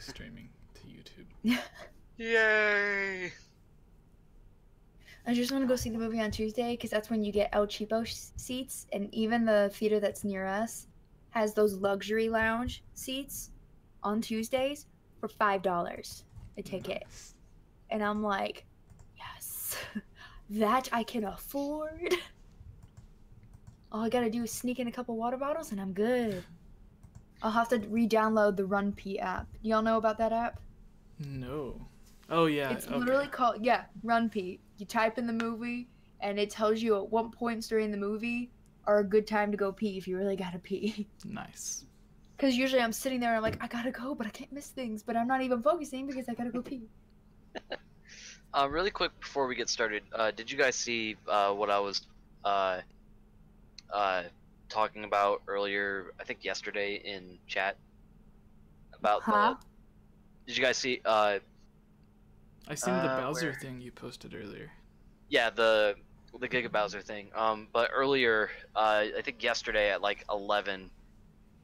streaming to YouTube. Yay! I just want to go see the movie on Tuesday because that's when you get El Cheapo seats, and even the theater that's near us has those luxury lounge seats on Tuesdays for $5 a ticket. Nice. And I'm like, yes, that I can afford. All I gotta do is sneak in a couple water bottles and I'm good. I'll have to re-download the Run P app. Y'all know about that app? No. Oh yeah. It's okay. literally called, Run P. You type in the movie and it tells you at what points during the movie are a good time to go pee if you really gotta pee. Nice. Because usually I'm sitting there and I'm like, I gotta go, but I can't miss things. But I'm not even focusing because I gotta go pee. Really quick before we get started, did you guys see what I was talking about earlier? I think yesterday in chat about Huh? Did you guys see? I seen the Bowser where? thing you posted earlier. Yeah, the Giga Bowser thing. But earlier, I think yesterday at like 11,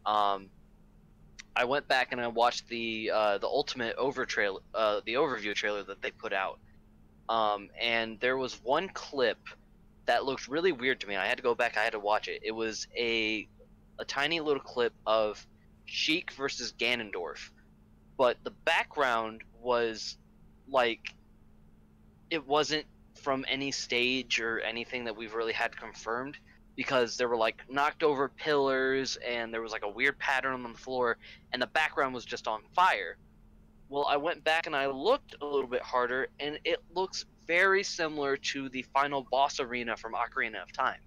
I went back and I watched the ultimate the overview trailer that they put out. And there was one clip that looked really weird to me. I had to go back. I had to watch it. It was a tiny little clip of Sheik versus Ganondorf, but the background was like it wasn't from any stage or anything that we've really had confirmed, because there were like knocked over pillars and there was like a weird pattern on the floor and the background was just on fire. Well, I went back and I looked a little bit harder and it looks very similar to the final boss arena from Ocarina of Time.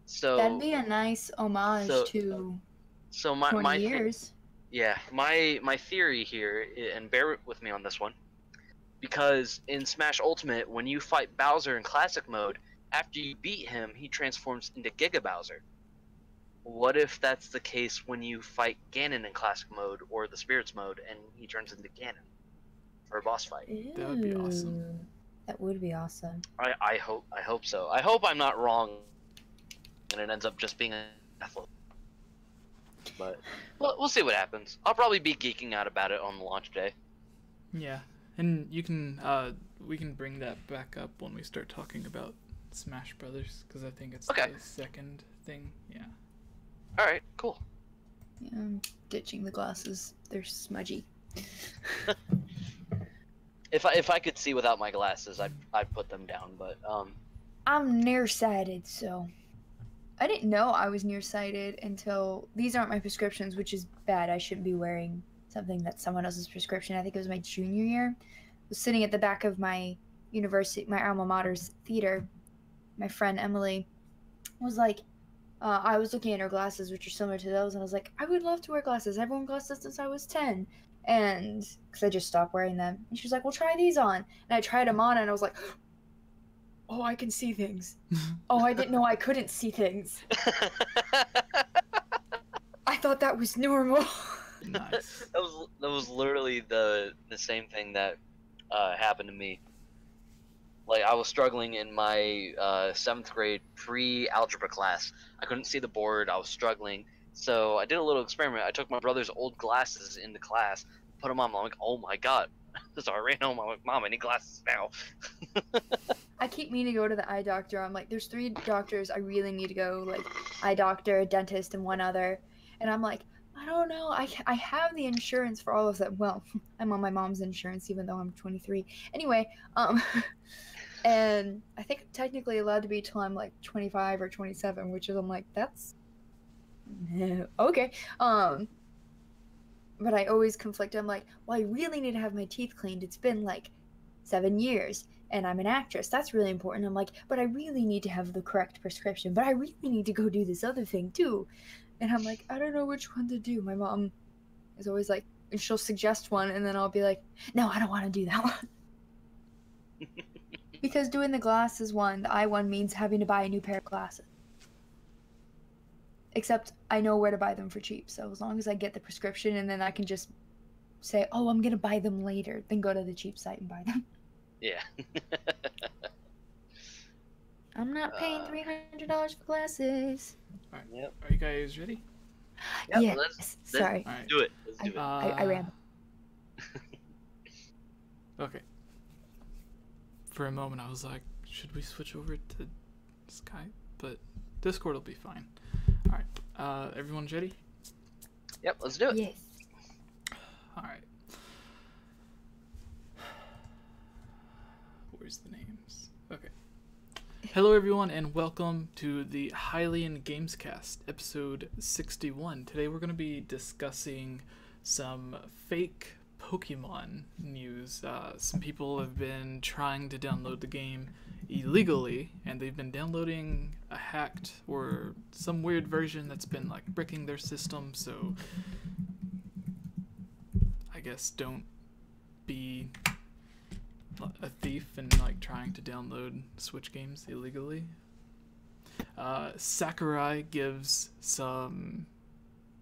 So That'd be a nice homage to so 20 my years. yeah, my theory here, and bear with me on this one, because in Smash Ultimate, when you fight Bowser in Classic Mode, after you beat him, he transforms into Giga Bowser. What if that's the case when you fight Ganon in Classic Mode or the Spirits Mode, and he turns into Ganon for a boss fight? That would be awesome. Ooh, that would be awesome. I hope so. I hope I'm not wrong, and it ends up just being a athlete. But we'll see what happens. I'll probably be geeking out about it on the launch day. Yeah, and you can we can bring that back up when we start talking about Smash Brothers, because I think it's Okay. the second thing. Yeah. All right, cool. Yeah, I'm ditching the glasses. They're smudgy. If I could see without my glasses, I'd put them down. But I'm nearsighted, so I didn't know I was nearsighted until these aren't my prescriptions, which is bad. I shouldn't be wearing something that's someone else's prescription. I think it was my junior year. I was sitting at the back of my university, my alma mater's theater. My friend Emily was like, I was looking at her glasses, which are similar to those, and I was like, I would love to wear glasses. I've worn glasses since I was 10. And because I just stopped wearing them. And she was like, well, try these on. And I tried them on, and I was like, oh, I can see things. Oh, I didn't know I couldn't see things. I thought that was normal. Nice. that was literally the same thing that happened to me. Like, I was struggling in my 7th grade pre-algebra class. I couldn't see the board. I was struggling. So I did a little experiment. I took my brother's old glasses into class, put them on. I'm like, oh my god. So I ran home. I'm like, Mom, I need glasses now. I keep meaning to go to the eye doctor. I'm like, there's 3 doctors I really need to go, like eye doctor, a dentist, and one other. And I'm like, I don't know. I have the insurance for all of them. Well, I'm on my mom's insurance, even though I'm 23. Anyway, and I think I'm technically allowed to be till I'm like 25 or 27, which is, I'm like, that's okay. But I always conflict. I'm like, well, I really need to have my teeth cleaned. It's been like 7 years and I'm an actress. That's really important. I'm like, but I really need to have the correct prescription. But I really need to go do this other thing too. And I'm like, I don't know which one to do. My mom is always like, and she'll suggest one, and then I'll be like, no, I don't want to do that one. Because doing the glasses one, the eye one, means having to buy a new pair of glasses. Except I know where to buy them for cheap. So as long as I get the prescription, and then I can just say, oh, I'm going to buy them later, then go to the cheap site and buy them. Yeah. I'm not paying $300 for glasses. Alright. Yep. Are you guys ready? Yeah, yes. let's Sorry. All right. do it. Let's do it. I ran. Okay. For a moment, I was like, should we switch over to Skype? But Discord will be fine. All right. Everyone ready? Yep, let's do it. Yes. All right. Where's the names? Okay. Hello, everyone, and welcome to the Hylian Gamescast, episode 61. Today, we're going to be discussing some fake Pokemon news. Some people have been trying to download the game illegally, and they've been downloading a hacked or some weird version that's been like bricking their system. So, I guess don't be a thief and like trying to download Switch games illegally. Sakurai gives an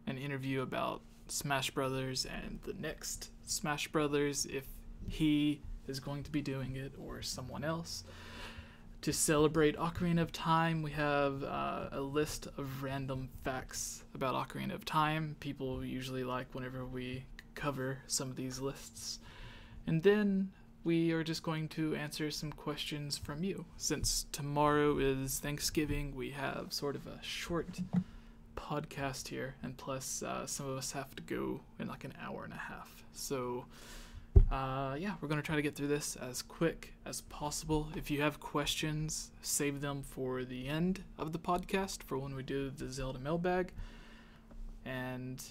interview about Smash Brothers and the next Smash Brothers, if he is going to be doing it or someone else. To celebrate Ocarina of Time, we have a list of random facts about Ocarina of Time. People usually like whenever we cover some of these lists. And then we are just going to answer some questions from you. Since tomorrow is Thanksgiving, we have sort of a short podcast here, and plus some of us have to go in like an hour and a half. So yeah, we're going to try to get through this as quick as possible. If you have questions, save them for the end of the podcast, for when we do the Zelda mailbag. And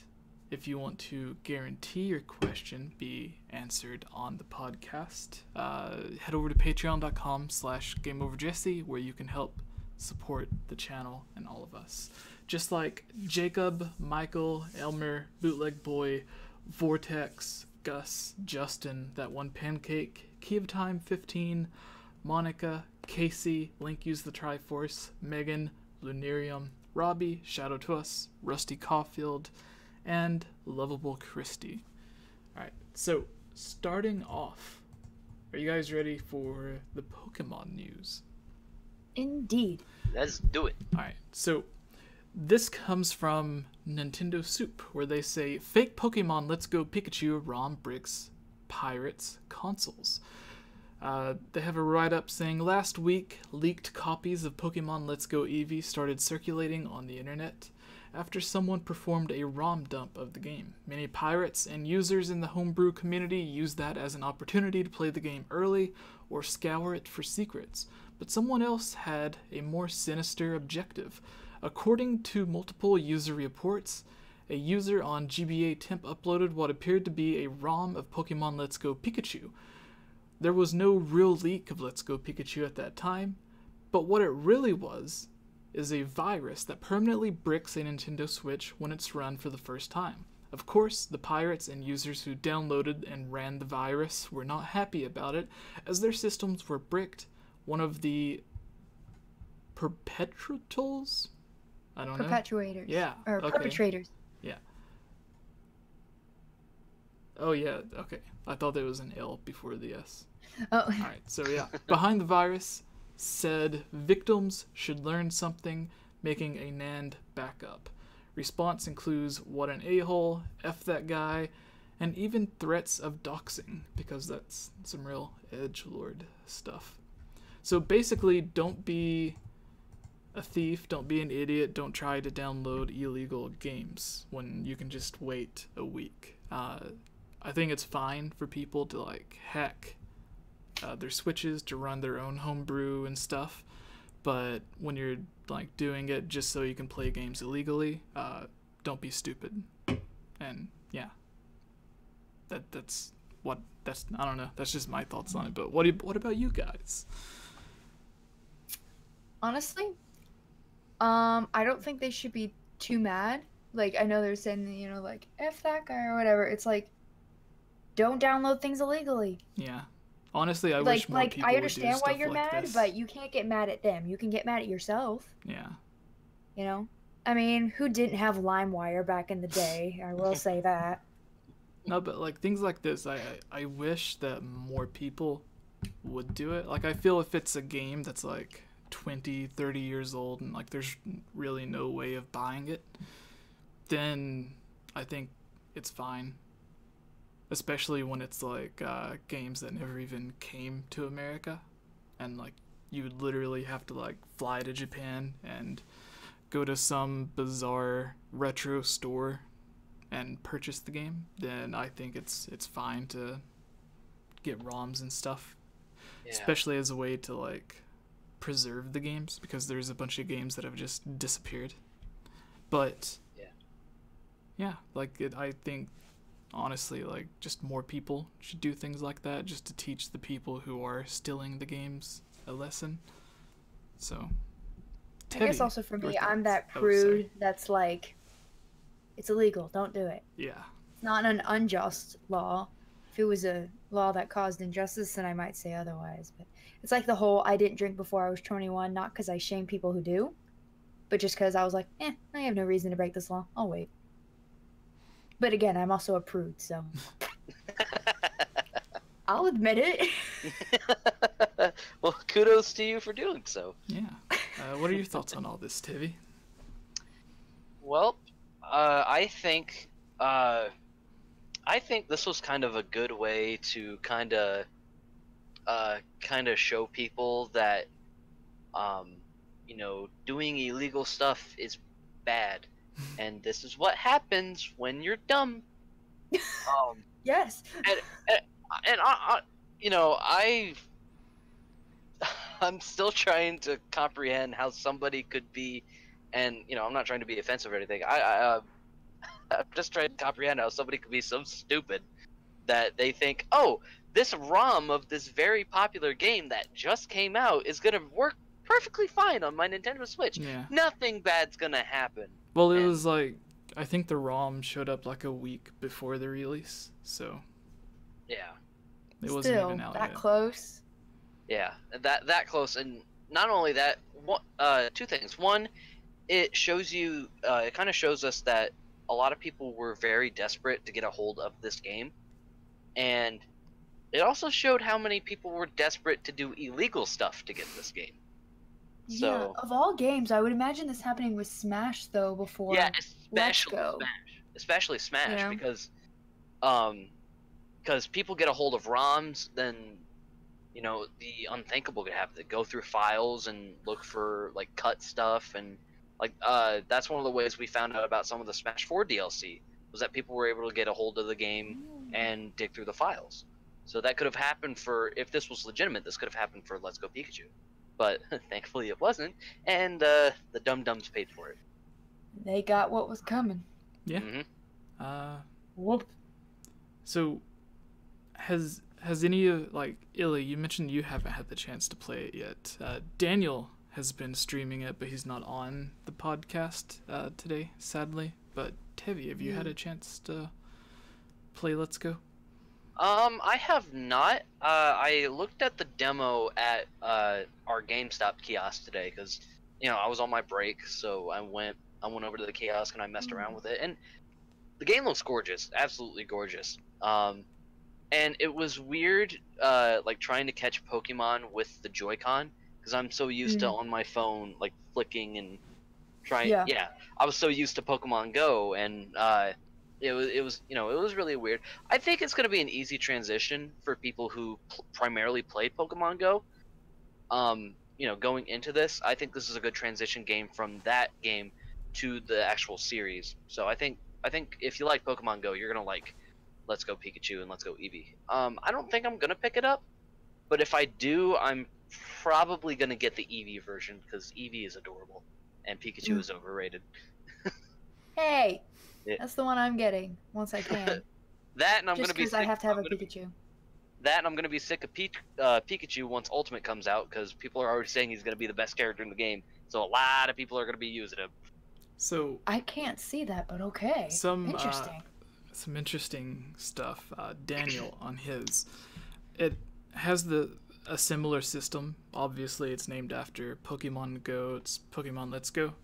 if you want to guarantee your question be answered on the podcast, head over to patreon.com/GameOverJesse, where you can help support the channel and all of us. Just like Jacob, Michael, Elmer, Bootleg Boy, Vortex, Gus, Justin, That One Pancake, Key of Time 15, Monica, Casey, Link Use the Triforce, Megan, Lunarium, Robbie, Shadow to Us, Rusty Caulfield, and Lovable Christie. Alright, so starting off, are you guys ready for the Pokemon news? Indeed. Let's do it. Alright, so this comes from Nintendo Soup, where they say, fake Pokemon Let's Go Pikachu ROM bricks pirates consoles. They have a write-up saying, last week, leaked copies of Pokemon Let's Go Eevee started circulating on the internet after someone performed a ROM dump of the game. Many pirates and users in the homebrew community used that as an opportunity to play the game early or scour it for secrets, but someone else had a more sinister objective. According to multiple user reports, a user on GBA Temp uploaded what appeared to be a ROM of Pokemon Let's Go Pikachu. There was no real leak of Let's Go Pikachu at that time, but what it really was is a virus that permanently bricks a Nintendo Switch when it's run for the first time. Of course, the pirates and users who downloaded and ran the virus were not happy about it, as their systems were bricked. One of the perpetrators? I don't know. Perpetuators. Yeah. Or okay. perpetrators. Yeah. Oh, yeah. Okay. I thought there was an L before the S. Oh. Alright, so yeah. Behind the virus said victims should learn something, making a NAND backup. Response includes what an a-hole, F that guy, and even threats of doxing, because that's some real edgelord stuff. So basically, don't be a thief, don't be an idiot, don't try to download illegal games when you can just wait a week. I think it's fine for people to like hack their Switches to run their own homebrew and stuff, but when you're like doing it just so you can play games illegally, don't be stupid. And yeah, that's I don't know, that's just my thoughts on it. But what about you guys? Honestly, I don't think they should be too mad. Like, I know they're saying, you know, like, F that guy or whatever. It's like, don't download things illegally. Yeah. Honestly, I wish more people I would understand do why stuff you're like mad, this. but you can't get mad at them. You can get mad at yourself. Yeah. You know? I mean, who didn't have LimeWire back in the day? I will say that. No, but like things like this, I wish that more people would do it. Like, I feel if it's a game that's like 20, 30 years old and like there's really no way of buying it, then I think it's fine. Especially when it's like games that never even came to America, and like you would literally have to like fly to Japan and go to some bizarre retro store and purchase the game. Then I think it's fine to get ROMs and stuff, especially as a way to like preserve the games, because there's a bunch of games that have just disappeared. But yeah, like I think honestly, like, just more people should do things like that, just to teach the people who are stealing the games a lesson. So, I guess also for me, I'm that Oh, prude sorry. that's like, it's illegal, don't do it. Yeah. It's not an unjust law. If it was a law that caused injustice, then I might say otherwise. But it's like the whole I didn't drink before I was 21, not because I shame people who do, but just because I was like, I have no reason to break this law. I'll wait. But again, I'm also a prude, so I'll admit it. Well, kudos to you for doing so. Yeah. What are your thoughts on all this, Tivi? Well, I think this was kind of a good way to kind of show people that doing illegal stuff is bad, and this is what happens when you're dumb. Yes. And I'm still trying to comprehend how somebody could be, and I'm not trying to be offensive or anything. I'm just trying to comprehend how somebody could be so stupid that they think, oh, this ROM of this very popular game that just came out is gonna work perfectly fine on my Nintendo Switch. Yeah. Nothing bad's gonna happen. Well, it was like, I think the ROM showed up like a week before the release, so yeah, it wasn't Still, even out that yet. close. yeah, that close. And not only that, two things. One, it shows you, it kind of shows us that a lot of people were very desperate to get a hold of this game, and it also showed how many people were desperate to do illegal stuff to get this game. So, Yeah, of all games, I would imagine this happening with Smash though before. yeah, Let's Go. especially Smash, Yeah. because people get a hold of ROMs, then the unthinkable could happen. They go through files and look for like cut stuff, and like that's one of the ways we found out about some of the Smash 4 DLC, was that people were able to get a hold of the game and dig through the files. So that could have happened if this was legitimate, this could have happened for Let's Go Pikachu. But thankfully it wasn't, and the dum-dums paid for it. They got what was coming. Yeah. Mm-hmm. Whoop. So, has any of, like, Illy, you mentioned you haven't had the chance to play it yet. Daniel has been streaming it, but he's not on the podcast today, sadly. But Tevi, have you had a chance to play Let's Go? I have not. I looked at the demo at our GameStop kiosk today because I was on my break, so I went over to the kiosk and I messed around with it, and the game looks gorgeous, absolutely gorgeous. And it was weird, like trying to catch Pokemon with the Joy-Con, because I'm so used to on my phone like flicking and trying. Yeah, I was so used to Pokemon Go, and it was really weird. I think it's going to be an easy transition for people who primarily played Pokemon Go. Going into this, I think this is a good transition game from that game to the actual series. So I think if you like Pokemon Go, you're gonna like Let's Go Pikachu and Let's Go Eevee. I don't think I'm gonna pick it up, but if I do, I'm probably gonna get the Eevee version because Eevee is adorable and Pikachu is overrated. Hey, Yeah. that's the one I'm getting once I can. That, and I'm Just gonna be because I have to have a Pikachu. That, and I'm gonna be sick of Pikachu once Ultimate comes out, because people are already saying he's gonna be the best character in the game. So a lot of people are gonna be using him. So I can't see that, but okay. Interesting. Some interesting stuff. Daniel on his, it has a similar system. Obviously, it's named after Pokemon Go. It's Pokemon Let's Go.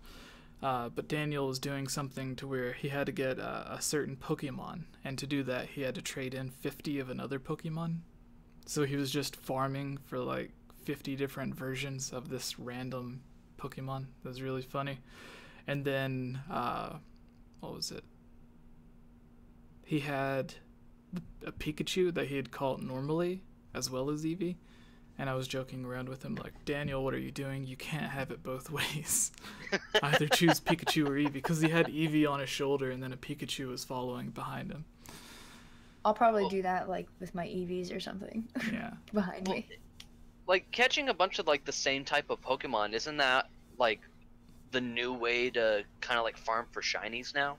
But Daniel was doing something to where he had to get a certain Pokemon, and to do that, he had to trade in 50 of another Pokemon. So he was just farming for like 50 different versions of this random Pokemon. That was really funny. And then what was it? He had a Pikachu that he had caught normally as well as Eevee, and I was joking around with him like, Daniel, what are you doing? You can't have it both ways. Either choose Pikachu or Eevee, because he had Eevee on his shoulder and then a Pikachu was following behind him. I'll probably do that like with my EVs or something. Yeah. Behind me. Like catching a bunch of like the same type of Pokemon, isn't that like the new way to kind of like farm for shinies now?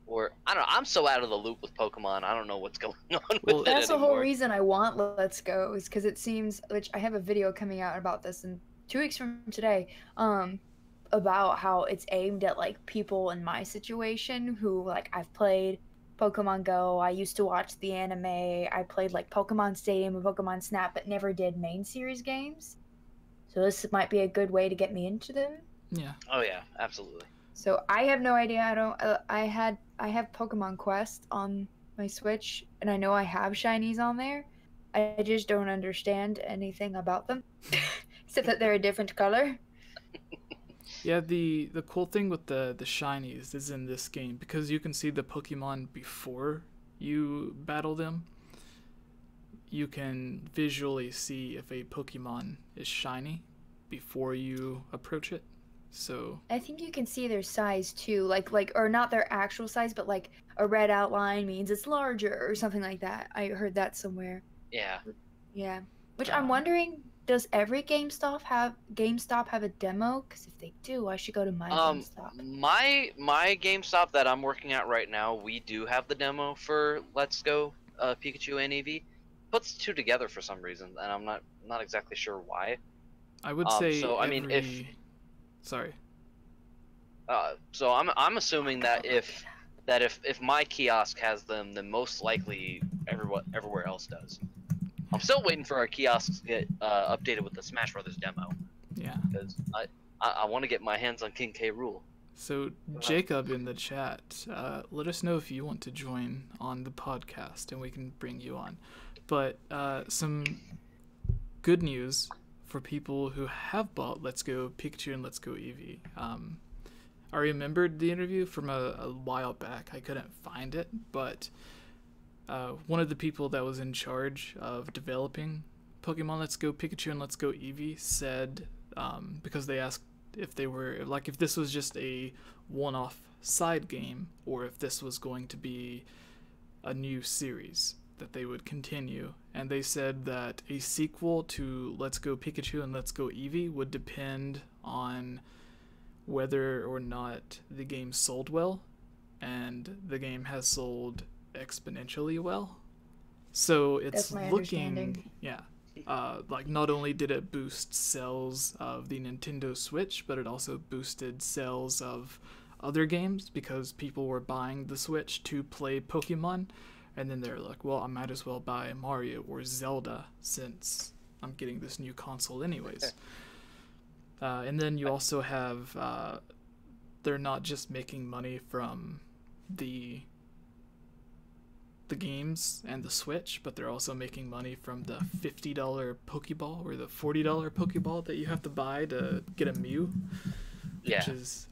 Or I don't know. I'm so out of the loop with Pokemon. I don't know what's going on with it That's the anymore. whole reason I want Let's Go, is because it seems, which I have a video coming out about this in 2 weeks from today, about how it's aimed at like people in my situation who like I've played Pokemon Go. I used to watch the anime. I played like Pokemon Stadium and Pokemon Snap, but never did main series games. So this might be a good way to get me into them. Yeah. Oh yeah, absolutely. So I have no idea. I have Pokemon Quest on my Switch, and I know I have shinies on there. I just don't understand anything about them, except that they're a different color. Yeah, the cool thing with the shinies is in this game, because you can see the Pokemon before you battle them, you can visually see if a Pokemon is shiny before you approach it. So I think you can see their size too, like or not their actual size, but like a red outline means it's larger or something like that. I heard that somewhere. Yeah. Yeah. Which I'm wondering, does every GameStop have a demo? Because if they do, I should go to my GameStop. My GameStop that I'm working at right now, we do have the demo for Let's Go Pikachu and Eevee. Puts the two together for some reason, and I'm not exactly sure why. I would say so I mean if sorry. So I'm assuming that if my kiosk has them, then most likely everywhere else does. I'm still waiting for our kiosks to get updated with the Smash Brothers demo. Yeah. Because I want to get my hands on King K. Rool. So Jacob in the chat, let us know if you want to join on the podcast and we can bring you on. But some good news for people who have bought Let's Go Pikachu and Let's Go Eevee. I remembered the interview from a while back. I couldn't find it, but one of the people that was in charge of developing Pokemon Let's Go Pikachu and Let's Go Eevee said, because they asked if they were, like, if this was just a one-off side game or if this was going to be a new series that they would continue, and they said that a sequel to Let's Go Pikachu and Let's Go Eevee would depend on whether or not the game sold well, and the game has sold exponentially well. So it's looking, yeah, like not only did it boost sales of the Nintendo Switch, but it also boosted sales of other games because people were buying the Switch to play Pokemon, and then they're like, well, I might as well buy Mario or Zelda since I'm getting this new console anyways. And then you also have, they're not just making money from the games and the Switch, but they're also making money from the $50 Pokeball or the $40 Pokeball that you have to buy to get a Mew. Yeah. Which is,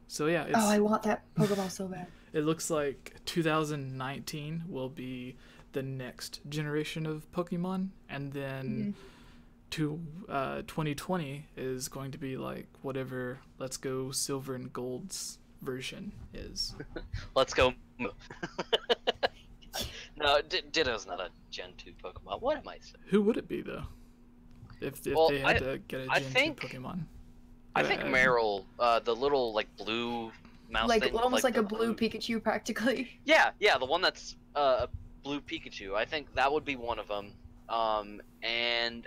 so yeah. It's, I want that Pokeball so bad. It looks like 2019 will be the next generation of Pokemon, and then 2020 is going to be like whatever Let's Go Silver and Gold's version is. Let's go. No, Ditto's not a Gen 2 Pokemon. What am I saying? Who would it be though? If they had to get a Gen 2 Pokemon. I think Meryl, the little like blue mouse like thing, almost like a blue Pikachu practically. Yeah, the one that's a blue Pikachu. I think that would be one of them. And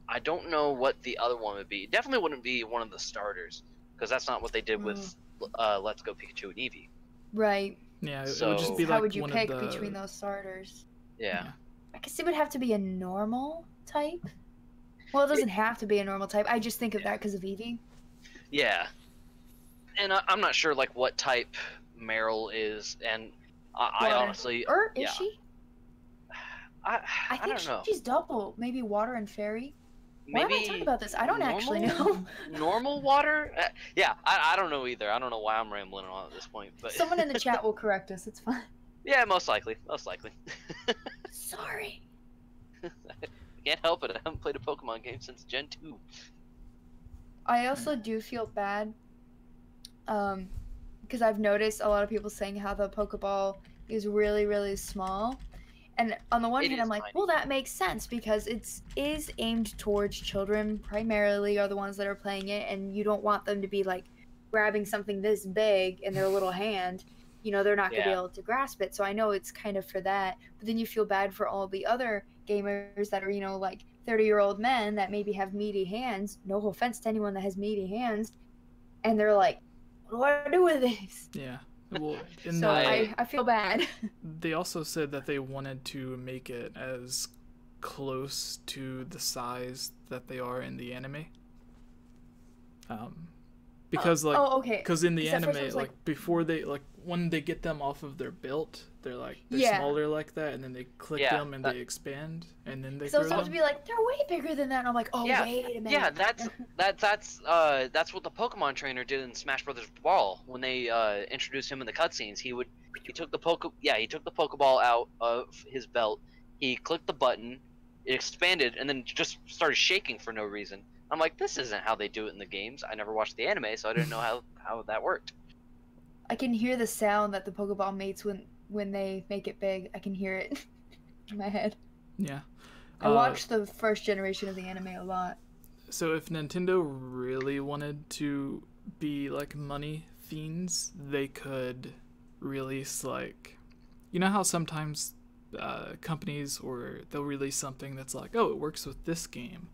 I don't know what the other one would be. It definitely wouldn't be one of the starters, because that's not what they did with Let's Go Pikachu and Eevee. Right. Yeah, it So would just be how like would you one pick of the... between those starters? Yeah. I guess it would have to be a normal type. Well, it doesn't have to be a normal type. I just think of that because of Eevee. Yeah. And I'm not sure like what type Meryl is, and I honestly... Or is she? I I think don't know. she's double. Maybe water and fairy. Why am I maybe talking about this? I don't actually know. normal water? Yeah, I don't know either. I don't know why I'm rambling on at this point, but Someone in the chat will correct us. It's fine. yeah, most likely. Sorry. Can't help it. I haven't played a Pokemon game since Gen 2. I also do feel bad, because I've noticed a lot of people saying how the Pokeball is really, really small. And on the one It hand, is I'm like, tiny. well, that makes sense because it is aimed towards children primarily are the ones that are playing it, and you don't want them to be like grabbing something this big in their little hand. You know, they're not going to be Yeah. able to grasp it. So I know it's kind of for that. But then you feel bad for all the other gamers that are, you know, like 30-year-old men that maybe have meaty hands. No offense to anyone that has meaty hands. And they're like, what do I do with this? Yeah. Well, in So the, I feel bad. they also said that they wanted to make it as close to the size that they are in the anime. Because okay. because in the 'Cause at first I anime, was like before they when they get them off of their belt, they're Yeah. smaller like that, and then they click Yeah, them and they expand, and then they So throw it's supposed them. to be like, they're way bigger than that. And I'm like, oh, Yeah, wait a minute. Yeah, that's what the Pokemon trainer did in Smash Brothers Brawl when they introduced him in the cutscenes. He took the Pokeball out of his belt. He clicked the button, it expanded, and then just started shaking for no reason. I'm like, this isn't how they do it in the games. I never watched the anime, so I didn't know how that worked. I can hear the sound that the Pokeball makes when they make it big. I can hear it in my head. Yeah. I watched the first generation of the anime a lot. So if Nintendo really wanted to be like money fiends, they could release like, you know how sometimes companies or they'll release something that's like, oh, it works with this game,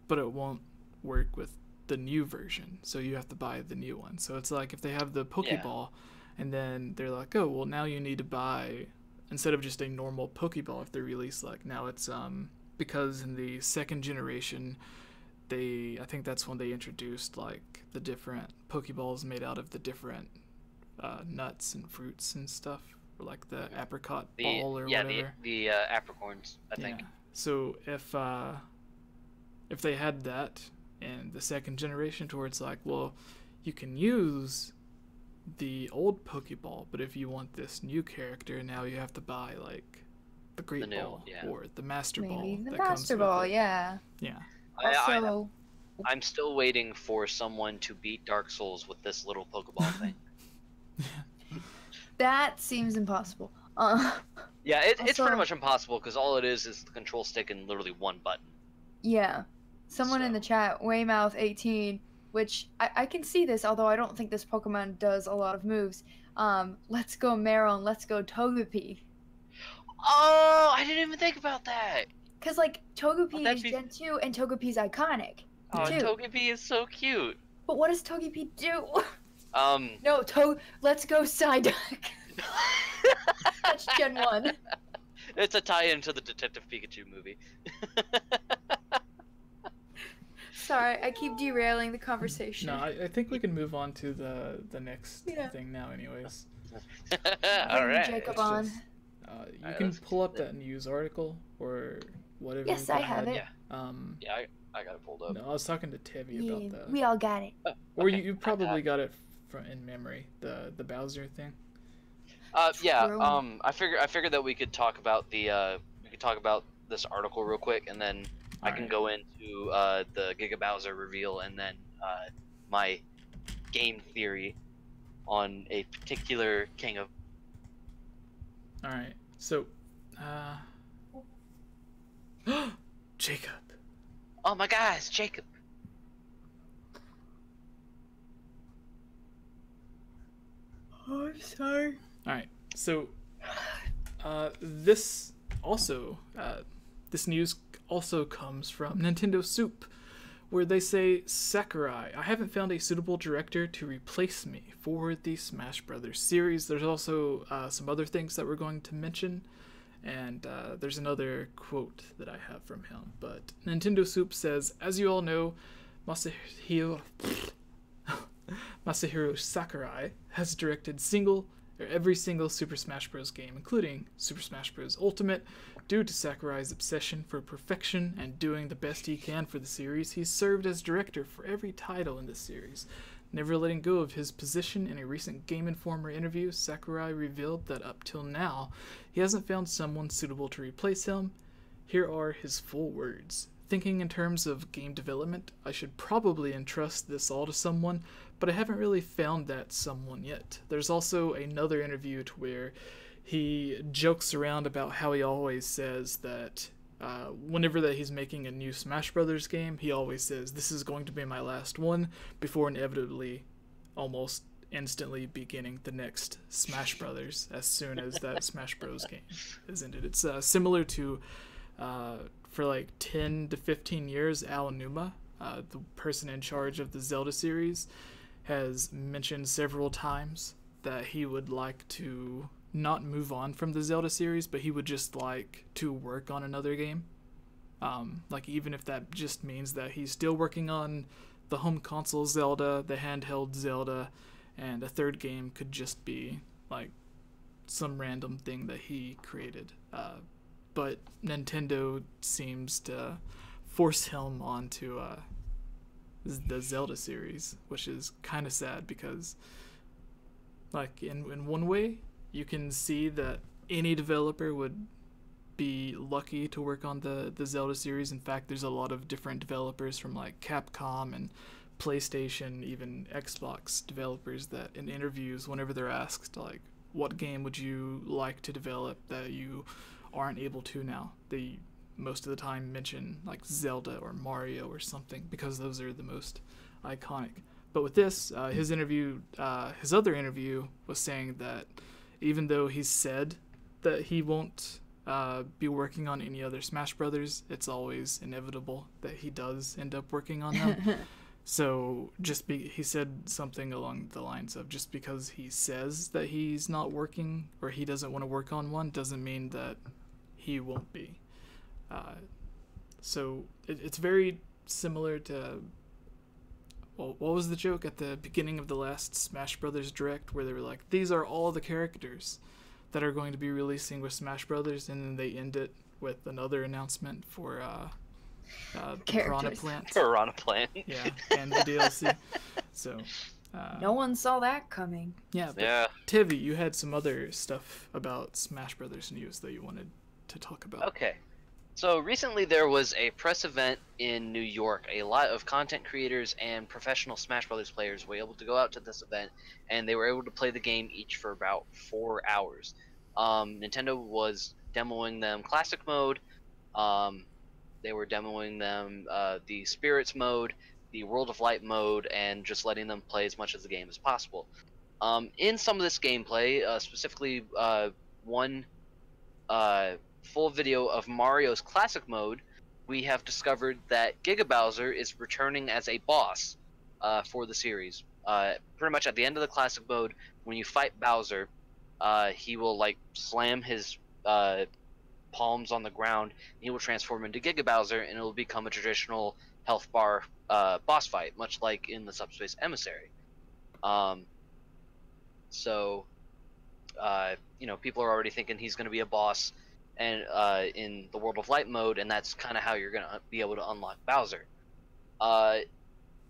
but it won't work with the new version, so you have to buy the new one. So it's like if they have the Pokeball, and then they're like, oh, well, now you need to buy, instead of just a normal Pokeball, if they release like now it's because in the second generation I think that's when they introduced like the different Pokeballs made out of the different nuts and fruits and stuff, or like the apricot ball or whatever. the apricorns, I think. So if they had that in the second generation, towards like, well, you can use the old Pokeball, but if you want this new character, now you have to buy like the Great Ball or the Master Ball. Maybe the that comes Master with Ball, it. yeah. Yeah. Also, I'm still waiting for someone to beat Dark Souls with this little Pokeball thing. that seems impossible. Yeah, it's Also- pretty much impossible because all it is the control stick and literally one button. Yeah. Someone in the chat, Waymouth18, which I can see this, although I don't think this Pokemon does a lot of moves. Let's go Maron, let's go Togepi. Oh, I didn't even think about that. Because, like, Togepi that'd is be- Gen 2 and Togepi's iconic. Oh, too. Togepi is so cute. But what does Togepi do? Um, No, let's go Psyduck. That's Gen 1. it's a tie-in to the Detective Pikachu movie. Sorry, I keep derailing the conversation. No, I think we can move on to the next thing now, anyways. All right. Jacob It's on. just, you Alright, can let's pull up that news article or whatever. Yes, you I have had. it. Yeah, I got it pulled up. No, I was talking to Tevi Yeah, about that. we all got it. Or Okay. you probably got it in memory, the Bowser thing. Yeah. True. I figured that we could talk about this article real quick, and then I can Alright. go into the Giga Bowser reveal, and then my game theory on a particular King of. All right. So, Jacob. Oh my gosh, Jacob. Oh, I'm sorry. All right. So, this news also comes from Nintendo Soup, where they say, Sakurai, I haven't found a suitable director to replace me for the Smash Brothers series. There's also some other things that we're going to mention, and there's another quote that I have from him. But Nintendo Soup says, as you all know, Masahiro Sakurai has directed single every single Super Smash Bros. Game, including Super Smash Bros. Ultimate. Due to Sakurai's obsession for perfection and doing the best he can for the series, he served as director for every title in this series. Never letting go of his position, in a recent Game Informer interview, Sakurai revealed that up till now, he hasn't found someone suitable to replace him. Here are his full words. Thinking in terms of game development, I should probably entrust this all to someone, but I haven't really found that someone yet. There's also another interview to where he jokes around about how he always says that whenever that he's making a new Smash Brothers game, he always says, this is going to be my last one, before inevitably, almost instantly beginning the next Smash Brothers as soon as that Smash Bros. Game is ended. It's similar to, for like 10 to 15 years, Aonuma, the person in charge of the Zelda series, has mentioned several times that he would like to not move on from the Zelda series, but he would just like to work on another game. Like even if that just means that he's still working on the home console Zelda, the handheld Zelda, and a third game could just be like some random thing that he created. But Nintendo seems to force him onto the Zelda series, which is kind of sad because, like, in one way, you can see that any developer would be lucky to work on the Zelda series. In fact, there's a lot of different developers from like Capcom and PlayStation, even Xbox developers that in interviews, whenever they're asked like, what game would you like to develop that you aren't able to now, they most of the time mention like Zelda or Mario or something because those are the most iconic. But with this, his other interview was saying that even though he said that he won't be working on any other Smash Brothers, it's always inevitable that he does end up working on them. So he said something along the lines of, just because he says that he's not working or he doesn't want to work on one doesn't mean that he won't be. So it's very similar to, well, what was the joke at the beginning of the last Smash Brothers Direct where they were like, these are all the characters that are going to be releasing with Smash Brothers, and then they end it with another announcement for the Piranha Plant. Piranha Plant. Yeah, and the DLC. So no one saw that coming. Yeah, but Tivi, you had some other stuff about Smash Brothers news that you wanted to talk about. Okay. So recently there was a press event in New York. A lot of content creators and professional Smash Brothers players were able to go out to this event, and they were able to play the game each for about 4 hours. Nintendo was demoing them Classic Mode. They were demoing them the Spirits Mode, the World of Light Mode, and just letting them play as much of the game as possible. In some of this gameplay, specifically one full video of Mario's Classic Mode, we have discovered that Giga Bowser is returning as a boss for the series. Pretty much at the end of the Classic Mode, when you fight Bowser, he will like slam his palms on the ground, and he will transform into Giga Bowser, and it will become a traditional health bar boss fight, much like in the Subspace Emissary. So people are already thinking he's going to be a boss and in the World of Light mode, and that's kind of how you're going to be able to unlock Bowser.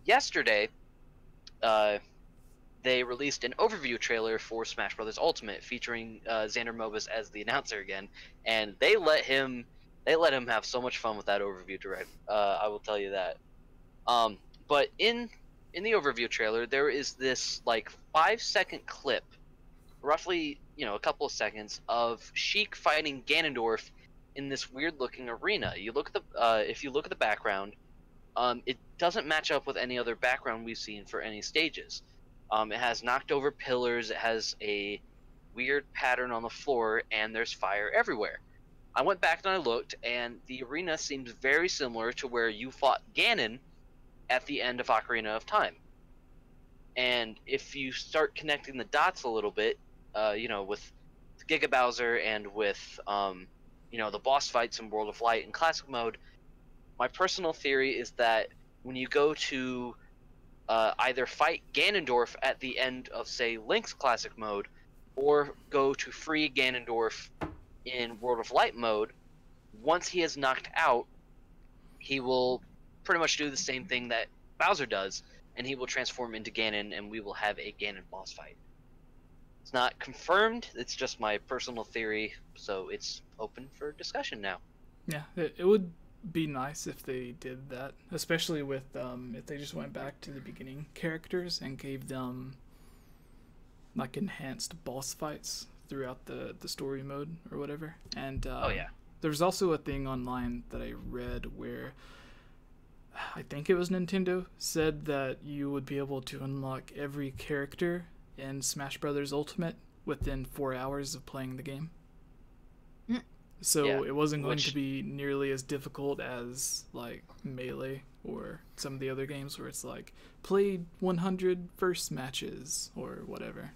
Yesterday, they released an overview trailer for Smash Bros. Ultimate featuring Xander Mobus as the announcer again, and they let him have so much fun with that overview direct. I will tell you that. But in the overview trailer, there is this like 5-second clip, roughly a couple of seconds, of Sheik fighting Ganondorf in this weird-looking arena. You look at the if you look at the background, it doesn't match up with any other background we've seen for any stages. It has knocked over pillars, it has a weird pattern on the floor, and there's fire everywhere. I went back and I looked, and the arena seems very similar to where you fought Ganon at the end of Ocarina of Time. And if you start connecting the dots a little bit, with Giga Bowser and with, the boss fights in World of Light and Classic Mode, my personal theory is that when you go to either fight Ganondorf at the end of, say, Link's Classic Mode, or go to free Ganondorf in World of Light mode. Once he is knocked out, he will pretty much do the same thing that Bowser does, and he will transform into Ganon, and we will have a Ganon boss fight. It's not confirmed, it's just my personal theory, so it's open for discussion now. Yeah, it would be nice if they did that, especially with if they just went back to the beginning characters and gave them like enhanced boss fights throughout the story mode or whatever. And Oh yeah. there's also a thing online that I read where I think it was Nintendo said that you would be able to unlock every character in Smash Brothers Ultimate within 4 hours of playing the game. So Yeah, it wasn't going which- to be nearly as difficult as like Melee or some of the other games where it's like play 100 first matches or whatever.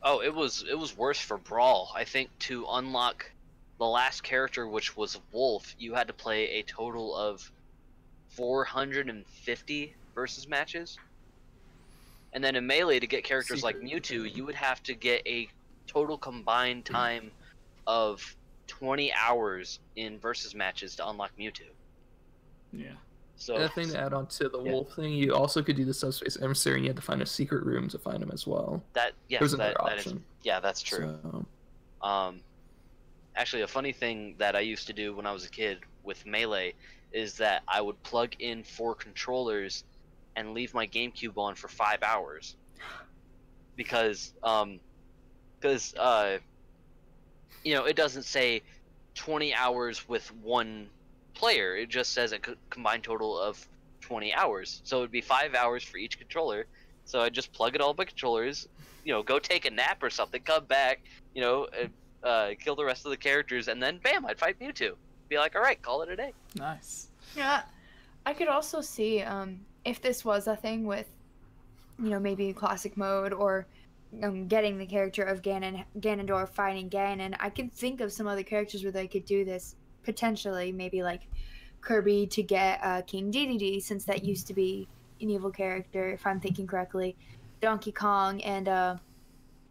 Oh, it was worse for Brawl. I think to unlock the last character, which was Wolf, you had to play a total of 450 versus matches. And then in Melee, to get characters like Mewtwo, you would have to get a total combined time of 20 hours in versus matches to unlock Mewtwo. Yeah. So And the thing to add on to the wolf thing, you also could do the subspace emissary, and you had to find a secret room to find him as well. that yes, There's that, another that is option. yeah, that's true. So, Actually, a funny thing that I used to do when I was a kid with Melee is that I would plug in 4 controllers and leave my GameCube on for 5 hours because it doesn't say 20 hours with one player. It just says a combined total of 20 hours. So it would be 5 hours for each controller. So I just plug in all my controllers, go take a nap or something, come back, kill the rest of the characters, and then bam, I'd fight Mewtwo. Be like, all right, call it a day. Nice. Yeah, I could also see if this was a thing with, maybe classic mode or getting the character of Ganondorf fighting Ganon. I could think of some other characters where they could do this potentially, maybe like Kirby to get King Dedede, since that used to be an evil character, if I'm thinking correctly. Donkey Kong and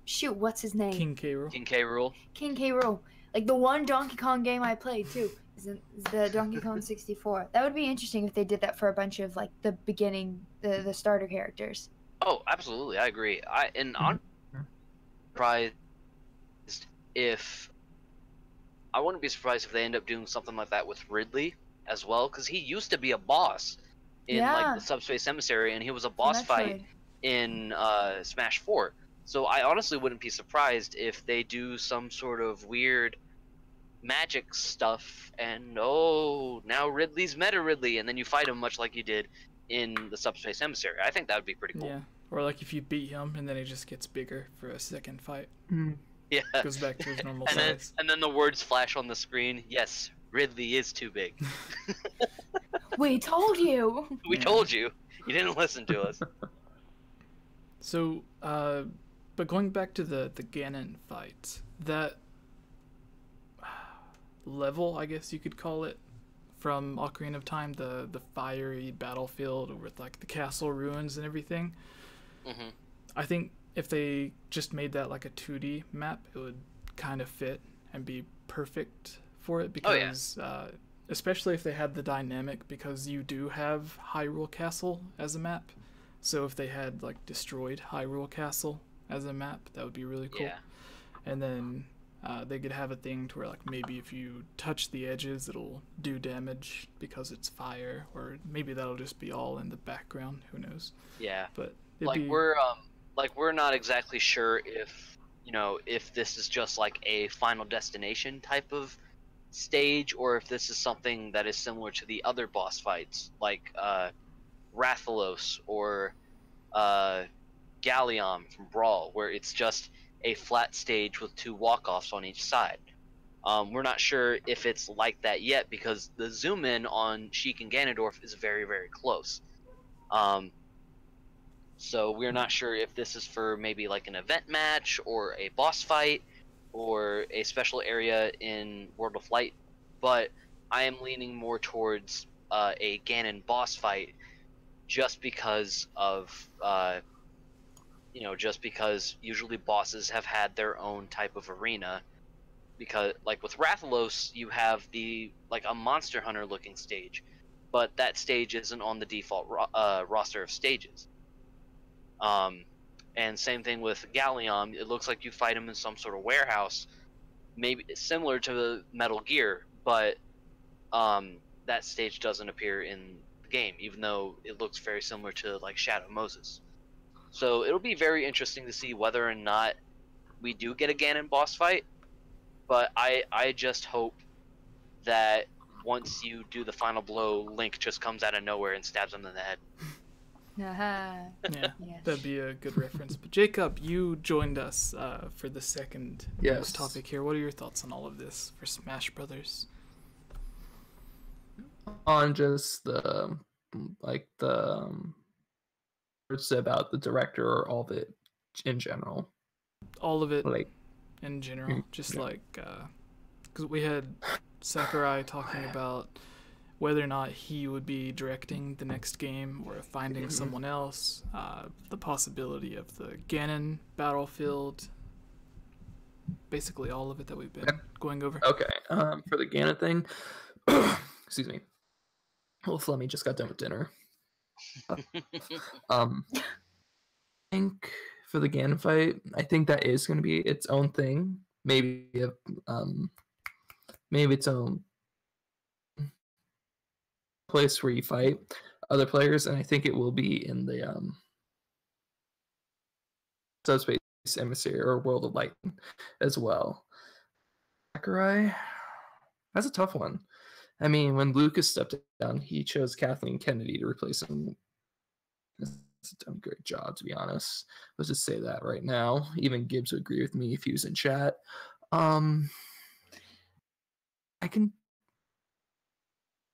shoot, what's his name? King K. Rool. King K. Rool. King K. Rool. Like the one Donkey Kong game I played too is the Donkey Kong 64. That would be interesting if they did that for a bunch of like the beginning, the starter characters. Oh, absolutely, I agree. I'm surprised if I wouldn't be surprised if they end up doing something like that with Ridley as well, because he used to be a boss in like the Subspace Emissary, and he was a boss fight in Smash 4. So I honestly wouldn't be surprised if they do some sort of weird magic stuff and now Ridley's Meta Ridley, and then you fight him much like you did in the Subspace Emissary. I think that would be pretty cool. Yeah. Or like if you beat him and then he just gets bigger for a second fight. Yeah. Goes back to his normal and size. then the words flash on the screen. Yes, Ridley is too big. We told you. We told you. You didn't listen to us. So, but going back to the Ganon fight, that level, I guess you could call it, from Ocarina of Time, the fiery battlefield with like the castle ruins and everything. Mm-hmm. I think if they just made that like a 2D map, it would kind of fit and be perfect for it, because especially if they had the dynamic, because you do have Hyrule Castle as a map. So if they had like destroyed Hyrule Castle as a map, that would be really cool. Yeah. And then they could have a thing to where like maybe if you touch the edges, it'll do damage because it's fire, or maybe that'll just be all in the background. Who knows? Yeah. But we're not exactly sure if this is just like a Final Destination type of stage, or if this is something that is similar to the other boss fights, like Rathalos or Galleon from Brawl, where it's just a flat stage with 2 walk-offs on each side. We're not sure if it's like that yet, because the zoom in on Sheik and Ganondorf is very, very close. So we're not sure if this is for maybe like an event match or a boss fight or a special area in World of Light, but I am leaning more towards a Ganon boss fight, just because of just because usually bosses have had their own type of arena. Because like with Rathalos, you have a Monster Hunter looking stage, but that stage isn't on the default roster of stages. And same thing with Galleon. It looks like you fight him in some sort of warehouse, maybe similar to Metal Gear, but that stage doesn't appear in the game, even though it looks very similar to like Shadow Moses. So it'll be very interesting to see whether or not we do get a Ganon boss fight. But I just hope that once you do the final blow, Link just comes out of nowhere and stabs him in the head. Yeah, Yes. that'd be a good reference. But Jacob, you joined us for the second news topic here. What are your thoughts on all of this for Smash Brothers? On just the words about the director or all of it in general. All of it Like, in general, just like because we had Sakurai talking about whether or not he would be directing the next game or finding someone else, the possibility of the Ganon battlefield, basically all of it that we've been going over. Okay, for the Ganon thing, excuse me. Well, Flemmy just got done with dinner. I think for the Ganon fight, I think that is going to be its own thing. Maybe its own place where you fight other players, and I think it will be in the Subspace Emissary or World of Light as well. Sakurai, that's a tough one. I mean, when Lucas stepped down, he chose Kathleen Kennedy to replace him. He's done a great job, to be honest. Let's just say that right now. Even Gibbs would agree with me if he was in chat. I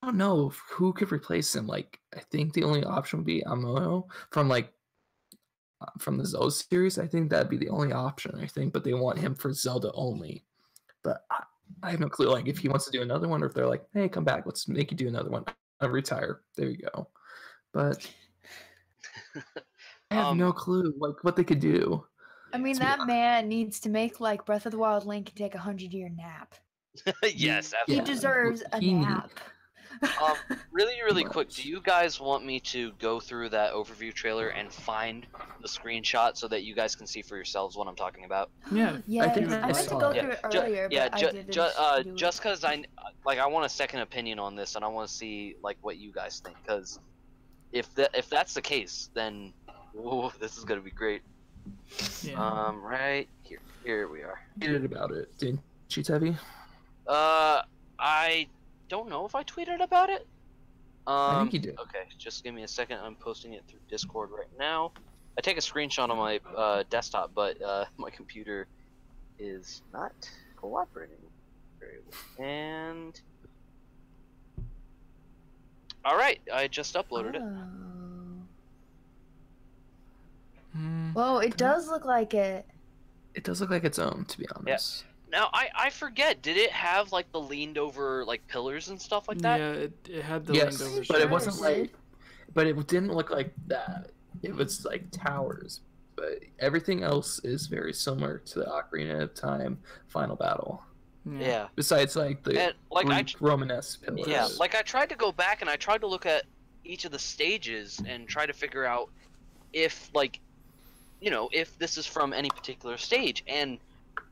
don't know who could replace him. Like, I think the only option would be Amono from the Zelda series. I think that'd be the only option. I think, but they want him for Zelda only. But I have no clue. Like, if he wants to do another one, or if they're like, "Hey, come back, let's make you do another one," I'll retire. There you go. But I have no clue, like, what they could do. I mean, that man needs to make like Breath of the Wild Link and take a 100-year nap. Yes, He absolutely. deserves a nap. Really quick, do you guys want me to go through that overview trailer and find the screenshot so that you guys can see for yourselves what I'm talking about? Yeah, Yeah, I think I meant to saw go it. through it earlier, but I didn't. do it. Just because I want a second opinion on this, and I want to see like what you guys think. Because if that's the case, then this is gonna be great. Yeah. Right here we are. Tweeted about it, didn't she, Tevy? I don't know if I tweeted about it. I think you did. Okay, just give me a second. I'm posting it through Discord right now. I take a screenshot on my desktop, but my computer is not cooperating very well. And all right, I just uploaded it. Well, it does look like it. It does look like its own, to be honest. Now I forget. Did it have like the leaned over like pillars and stuff like that? Yeah, it had the Yes, leaned over but it shoulders. wasn't like. But it didn't look like that. It was like towers. But everything else is very similar to the Ocarina of Time final battle. Yeah. Besides, like the And, like, Greek Romanesque pillars. Yeah, like I tried to go back and I tried to look at each of the stages and try to figure out if if this is from any particular stage. And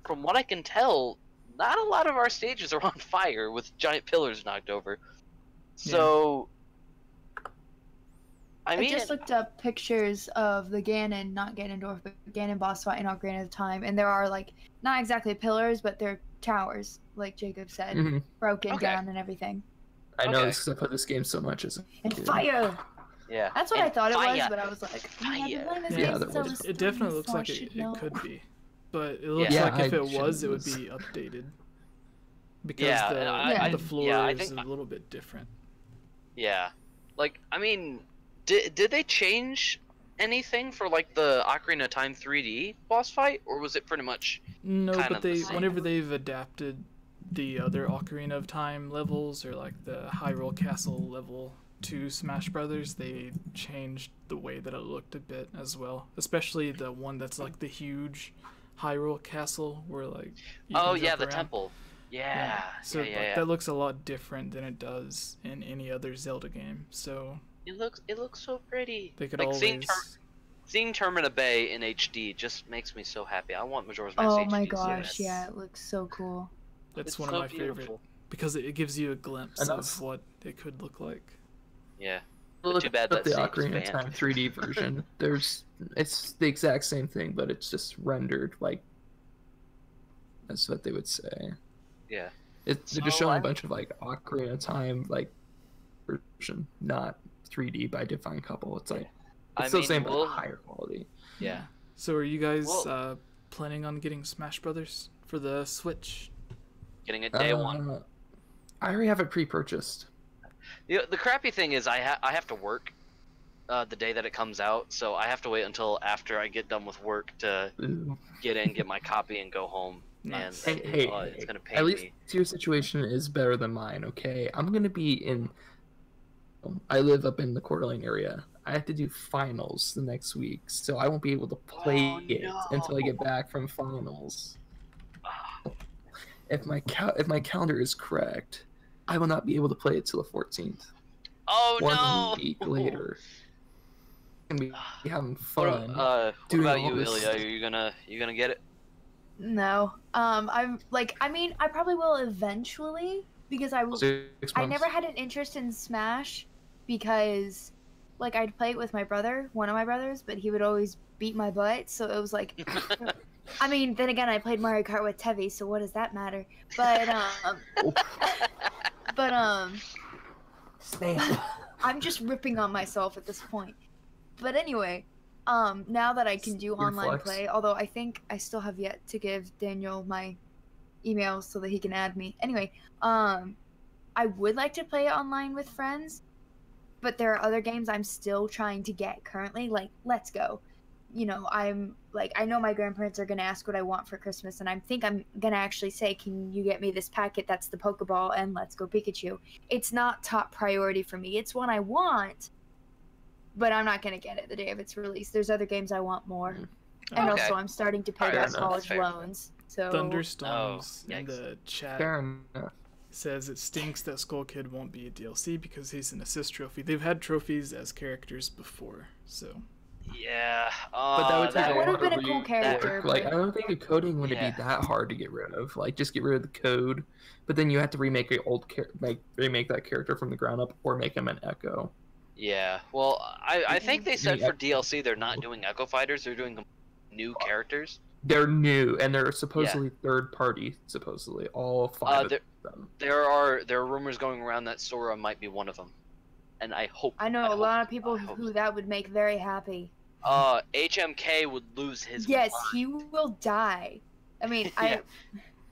from what I can tell, not a lot of our stages are on fire with giant pillars knocked over. So, I mean, just looked up pictures of the Ganon, not Ganondorf, but Ganon boss fight in Ocarina of Time, and there are like not exactly pillars, but they're towers, like Jacob said, Mhm. broken down and everything. I know Okay. this because I played this game so much as a And kid. fire! yeah. That's what And I thought it was, fire. but I was like, I've been playing this Yeah, game that since I was- was It definitely three, looks so I like should know. it could be, but it looks Yeah. like if I it was, it would shouldn't- be updated because Yeah, the and the floor I is think a little bit different. Yeah. Like, I mean, did they change anything for like the Ocarina of Time 3D boss fight, or was it pretty much? No, kind but of the they same. whenever they've adapted the other Ocarina of Time levels or like the Hyrule Castle level, to Smash Brothers, they changed the way that it looked a bit as well. Especially the one that's like the huge Hyrule Castle, where like you Oh can yeah, jump the around. temple. Yeah. So yeah, like, that looks a lot different than it does in any other Zelda game. So It looks so pretty. they could like always. seeing Termina Bay in HD just makes me so happy. I want Majora's Mask Oh HD. my so gosh, bad. yeah, it looks so cool. That's It's one so of my favorite beautiful. because it gives you a glimpse And of that's- what it could look like. Yeah. Look too bad up that the save's Ocarina of banned. Time 3D version. It's the exact same thing, but it's just rendered like. That's what they would say. Yeah. They're just So showing a bunch of like Ocarina of Time like version, not 3D by Divine Couple. It's like it's I still mean, the same, but we'll- higher quality. Yeah. So are you guys Well- planning on getting Smash Brothers for the Switch? Getting it day one. I already have it pre-purchased. The crappy thing is I have to work the day that it comes out, so I have to wait until after I get done with work to Ooh. get my copy and go home. Nice. And Hey, it's gonna pain at least me. your situation is better than mine. Okay, I'm gonna be in. I live up in the Coeur d'Alene area. I have to do finals the next week, so I won't be able to play Oh, it until I get no. back from finals. If my calendar is correct, I will not be able to play it till the 14th. Oh One no! week later. I'm gonna be having What, fun. what doing about all you, this Ilya? Are you gonna get it? No. I'm like, I mean, I probably will eventually because I 6 I months. never had an interest in Smash because like I'd play it with my brother, one of my brothers, but he would always beat my butt, so it was like I mean, then again I played Mario Kart with Tevi, so what does that matter? But but I'm just ripping on myself at this point. But anyway, now that I can do Weird online flex. play, although I think I still have yet to give Daniel my email so that he can add me. Anyway, I would like to play it online with friends, but there are other games I'm still trying to get currently, like Let's Go. You know, I'm like, I know my grandparents are gonna ask what I want for Christmas, and I'm gonna actually say, can you get me this packet that's the Pokeball and Let's Go Pikachu? It's not top priority for me. It's one I want, but I'm not gonna get it the day of its release. There's other games I want more, and Okay. also I'm starting to pay Fair back enough. college Fair. loans. So Thunderstorms Oh, in yikes. the chat Fair enough. says it stinks that Skull Kid won't be a DLC because he's an assist trophy. They've had trophies as characters before, so Yeah. But that would take That a would've lot been of a cool rework. character, Like, but- I don't think the coding would Yeah. be that hard to get rid of. Like, just get rid of the code, but then you have to remake remake that character from the ground up, or make him an Echo. Yeah. Well, I think they said Yeah. for DLC they're not doing Echo Fighters. They're doing new characters. They're new, and they're supposedly third party. Supposedly, all five there- of them. There are rumors going around that Sora might be one of them, and I hope. I know a hope- lot of people I hope who so. that would make very happy. HMK would lose his. Yes, mind. he will die. I mean, Yeah.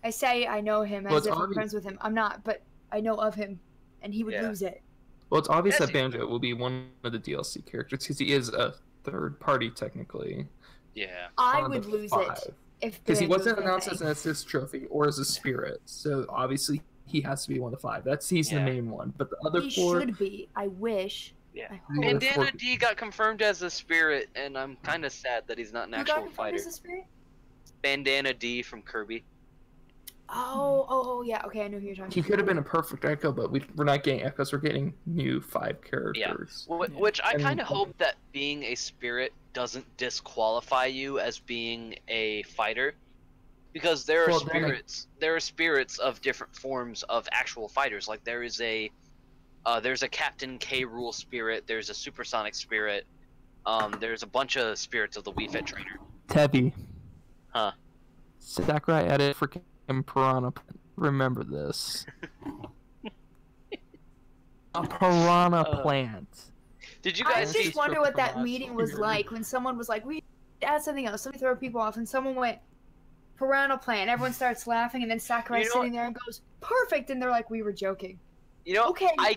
I say I know him Well, as it's if I'm obvious- friends with him. I'm not, but I know of him, and he would Yeah. lose it. Well, it's obvious Yes, that Banjo will be one of the DLC characters because he is a third party technically. Yeah. I on would the lose five. it if Because he Banjo wasn't was announced my as an assist trophy or as a spirit, so obviously he has to be one of the five. He's Yeah. the main one, but the other He four. should be. I wish. Yeah. I hope. Yeah. Bandana D got confirmed as a spirit, and I'm kind of sad that he's not an Who got actual confirmed fighter. as a spirit? Bandana D from Kirby. Oh, yeah. Okay, I know who you're talking He about. could have been a perfect Echo, but we're not getting Echoes. We're getting new 5 characters. Wh- Yeah. Which I And- kind of hope that being a spirit doesn't disqualify you as being a fighter, because there are Well, then I- spirits. There are spirits of different forms of actual fighters. Like there's a Captain K. Rool spirit. There's a Supersonic spirit. There's a bunch of spirits of the Wii Fit Trainer. Tevi. Huh. Sakurai added freaking piranha. Remember this. A piranha plant. Did you I guys see? just wonder what that Last meeting was year. like when someone was like, "We add something else. Let me throw people off," and someone went, "Piranha plant." Everyone starts laughing, and then Sakurai's You know sitting there and goes, "Perfect," and they're like, "We were joking." You know, Okay. I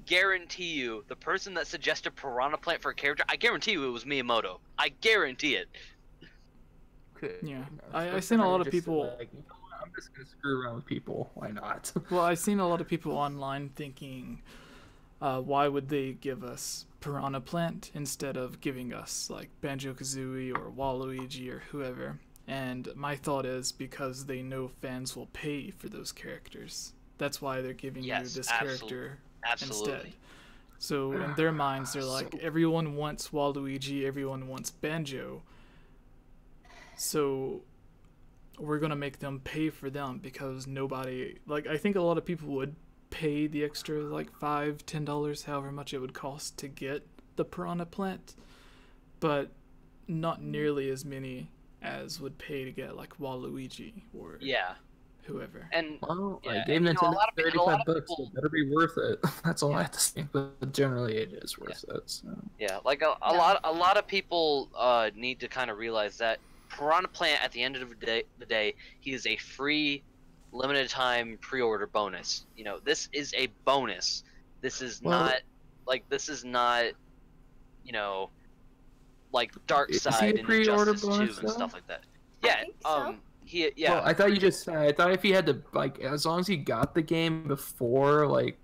guarantee you, the person that suggested Piranha Plant for a character, I guarantee you it was Miyamoto. I guarantee it. Yeah. I seen a lot of people- I'm just gonna screw around with people. Why not? Well, I've seen a lot of people online thinking why would they give us Piranha Plant instead of giving us like Banjo-Kazooie or Waluigi or whoever? And my thought is because they know fans will pay for those characters. That's why they're giving you this character instead. So in their minds, they're like, everyone wants Waluigi, everyone wants Banjo. So we're gonna make them pay for them because nobody, like, I think a lot of people would pay the extra like $5-10, however much it would cost to get the Piranha Plant, but not nearly as many as would pay to get like Waluigi or whoever. And I gave Nintendo $35, so it better be worth it. That's all I have to say. But generally, it is worth it. So. Yeah, like a lot of people need to kind of realize that Piranha Plant, at the end of the day, he is a free, limited time pre-order bonus. You know, this is a bonus. This is not, you know, like Dark Side and Injustice 2 and stuff like that. Yeah, so. Well, I thought you just said. I thought if he had to, like, as long as he got the game before, like,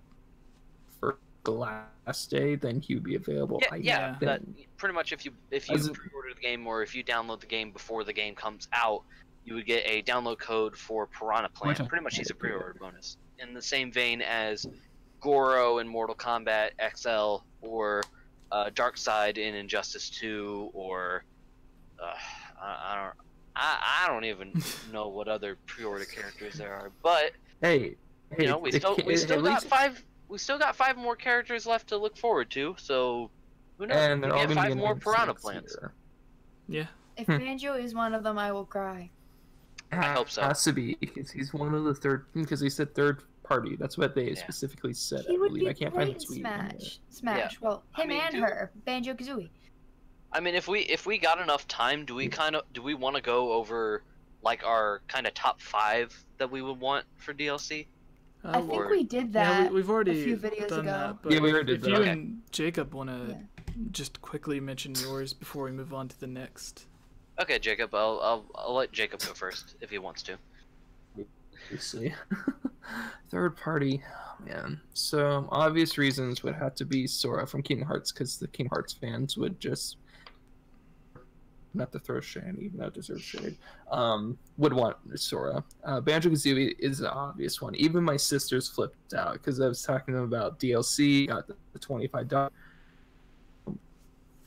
for the last day, then he would be available. That, pretty much if you pre-order the game or if you download the game before the game comes out, you would get a download code for Piranha Plant. Pretty much he's a pre-order bonus. In the same vein as Goro in Mortal Kombat XL or Darkseid in Injustice 2 or I don't even know what other pre-order characters there are, but hey, you know, we still got five more characters left to look forward to. So who knows? And they're all get 5 more Piranha Plants. Yeah. If Banjo is one of them, I will cry. I hope so. Has to be because he's one of the third. Because they said third party. That's what they specifically said. He I would believe. be I can't great find in the tweet. Smash. Well, him and her, Banjo-Kazooie. I mean, if we got enough time, do we want to go over like our kind of top 5 that we would want for DLC? I think we did that. Yeah, we've already a few videos done ago. that. But Yeah, we already if did you that. and Jacob want to just quickly mention yours before we move on to the next. Okay, Jacob. I'll let Jacob go first if he wants to. Obviously. Third party, man. So obvious reasons would have to be Sora from Kingdom Hearts because the Kingdom Hearts fans would just. Not to throw shade, even though it deserves shade, would want Sora. Banjo-Kazooie is the obvious one. Even my sisters flipped out because I was talking to them about DLC, got the $25.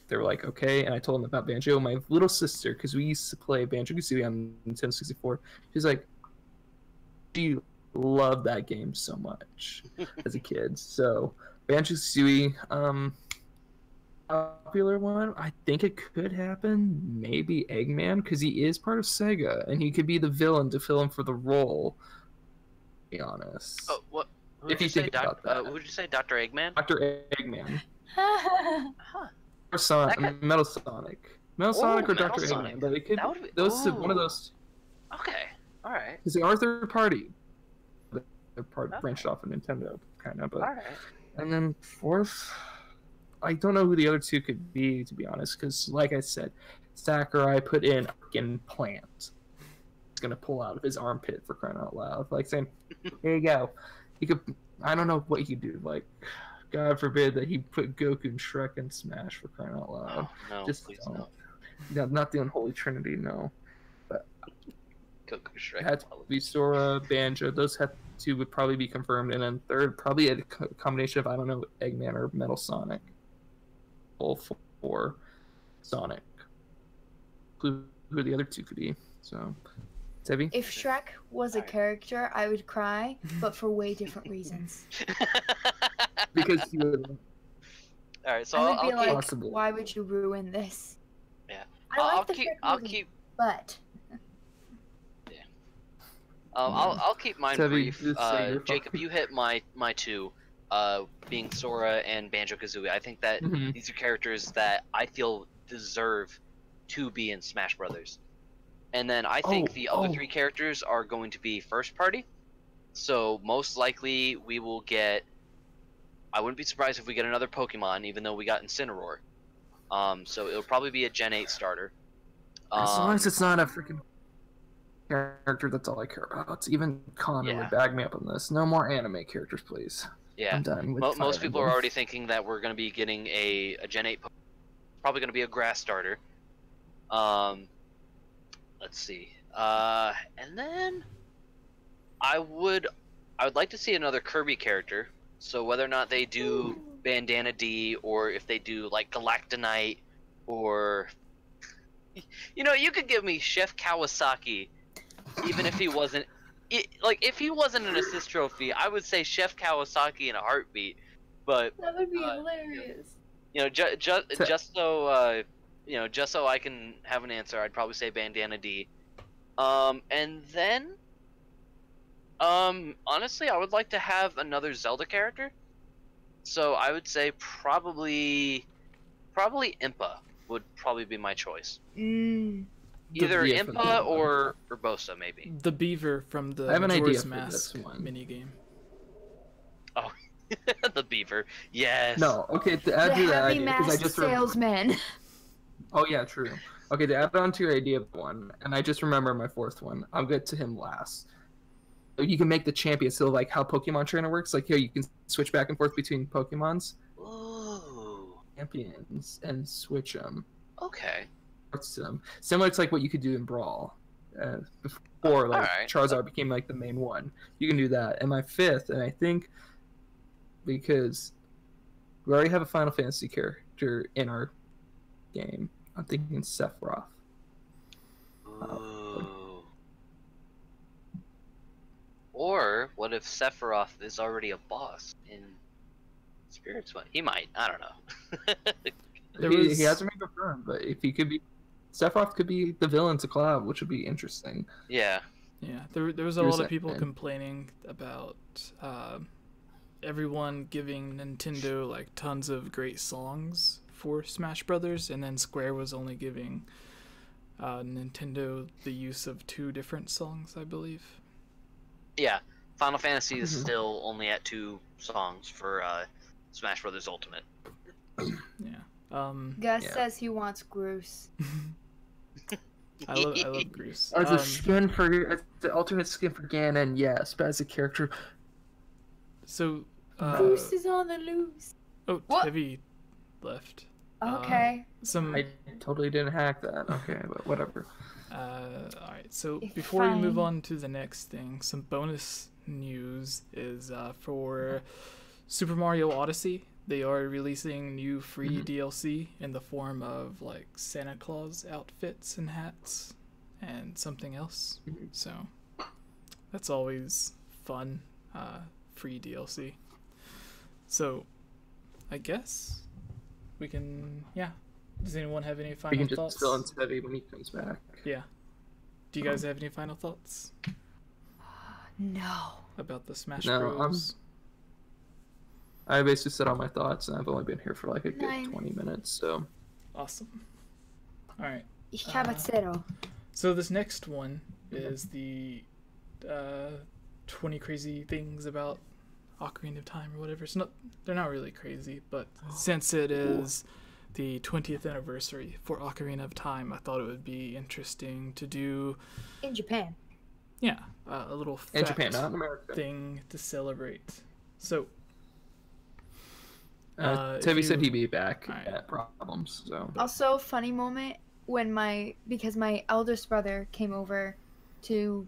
They were like, okay, and I told them about Banjo. My little sister, because we used to play Banjo-Kazooie on Nintendo 64, she's like, she loved that game so much as a kid. So Banjo-Kazooie, popular one, I think it could happen. Maybe Eggman, because he is part of Sega, and he could be the villain to fill in for the role. To be honest. Oh, what? If you think about that, what did you say, Dr. Eggman? Dr. Eggman. Huh. Or Sonic, Metal Sonic. Metal Sonic or Dr. Sonic. Eggman, but it could Be... one of those. Okay, all right. Because they are third party. They're branched off of Nintendo, kind of. But... All right. And then fourth, I don't know who the other two could be, to be honest, because like I said, Sakurai put in a freaking plant. He's gonna pull out of his armpit for crying out loud, like saying, "Here you go." He could. I don't know what he could do. Like, God forbid that he put Goku and Shrek in Smash for crying out loud. Oh, no, just please don't. no. No, not the Unholy Trinity, no. But Goku, Shrek. it had to be Sora, Banjo. Those two would probably be confirmed, and then third, probably a combination of Eggman or Metal Sonic. For Sonic. Who the other two could be. So, Debbie? If Shrek was a character, I would cry, but for way different reasons. Because he would. Alright, so I would be like, possibly. why would you ruin this? Yeah. I like the Shrek movie, but. Yeah. I'll keep mine Debbie, brief. Jacob, you hit my two. Being Sora and Banjo-Kazooie. I think that these are characters that I feel deserve to be in Smash Brothers. And then I think the other 3 characters are going to be first party. So most likely we will get... I wouldn't be surprised if we get another Pokemon, even though we got Incineroar. So it'll probably be a Gen 8 starter. As long as it's not a freaking character, that's all I care about. Even Connor would bag me up on this. No more anime characters, please. Yeah. I'm done with Most Fire people are Emblem. already thinking that we're going to be getting a Gen 8 probably going to be a grass starter. Let's see. And then I would like to see another Kirby character. So whether or not they do Bandana D, or if they do like Galactonite, or you could give me Chef Kawasaki, even if he wasn't. If he wasn't an assist trophy, I would say Chef Kawasaki in a heartbeat. But That would be hilarious. Just so just so I can have an answer, I'd probably say Bandana D. And then, honestly, I would like to have another Zelda character. So I would say probably Impa would probably be my choice. Either Yeah, Impa or Urbosa, maybe. The beaver from the I have an idea Majora's for Mask this one. minigame. Oh, the beaver. Yes. No, okay, to add The to that heavy idea, because I masked just salesman. Oh yeah, true. Okay, to add on to your idea of one, and I just remember my fourth one. I'll get to him last. You can make the champion, so like how Pokemon Trainer works. Like here, you can switch back and forth between Pokemons, Ooh. champions, and switch them. Okay. To them, similar to like what you could do in Brawl. Before like Alright. Charizard became like the main one, you can do that. And my fifth, and I think because we already have a Final Fantasy character in our game, I'm thinking Sephiroth. Ooh. Or what if Sephiroth is already a boss in Spirits One? He might. I don't know. He hasn't been confirmed, but if he could be, Sephiroth could be the villain to Cloud, which would be interesting. Yeah. Yeah, there was a lot of people complaining about everyone giving Nintendo like tons of great songs for Smash Brothers, and then Square was only giving Nintendo the use of 2 different songs, I believe. Yeah. Final Fantasy is still only at 2 songs for Smash Brothers Ultimate. Yeah. Gus says he wants Groose. I love Groose. As a skin for the alternate skin for Ganon, yes, but as a character, So Groose is on the loose. oh, What? Tevi left. Okay. I totally didn't hack that. Okay, but whatever. Alright, so It's before we move fine. on to the next thing, some bonus news is for Super Mario Odyssey. They are releasing new free DLC in the form of like Santa Claus outfits and hats and something else. So that's always fun, free DLC. So I guess we can, Does anyone have any We final can just thoughts? fill in Tevi when he comes back. Yeah. Do you guys have any final thoughts No. about the Smash No, Bros? I basically said all my thoughts, and I've only been here for like a good 9. 20 minutes, so. Awesome. All right. Ich habe 0. So this next one is the 20 crazy things about Ocarina of Time or whatever. They're not really crazy, but since it is the 20th anniversary for Ocarina of Time, I thought it would be interesting to do In Japan. a little In fact Japan, not in America. thing to celebrate. So Tevi said he'd be back Alright. at Problems, so. Also, funny moment when because my eldest brother came over to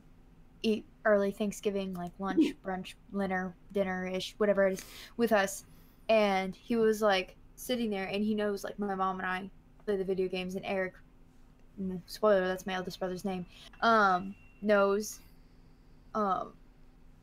eat early Thanksgiving, like lunch, brunch, dinner-ish, whatever it is, with us, and he was like sitting there, and he knows like my mom and I play the video games, and Eric, spoiler, that's my eldest brother's name, knows,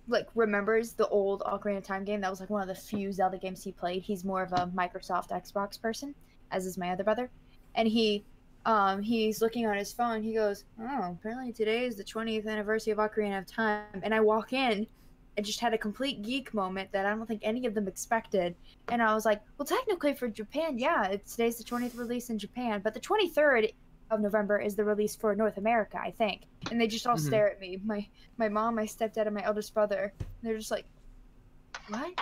like remembers the old Ocarina of Time game. That was like one of the few Zelda games he played. He's more of a Microsoft Xbox person, as is my other brother. And he's looking on his phone. He goes, "Oh, apparently today is the 20th anniversary of Ocarina of Time." And I walk in and just had a complete geek moment that I don't think any of them expected. And I was like, "Well, technically for Japan, today's the 20th release in Japan, but the 23rd of November is the release for North America, I think." And they just all stare at me. My mom, my stepdad, and my eldest brother. And they're just like, "What?"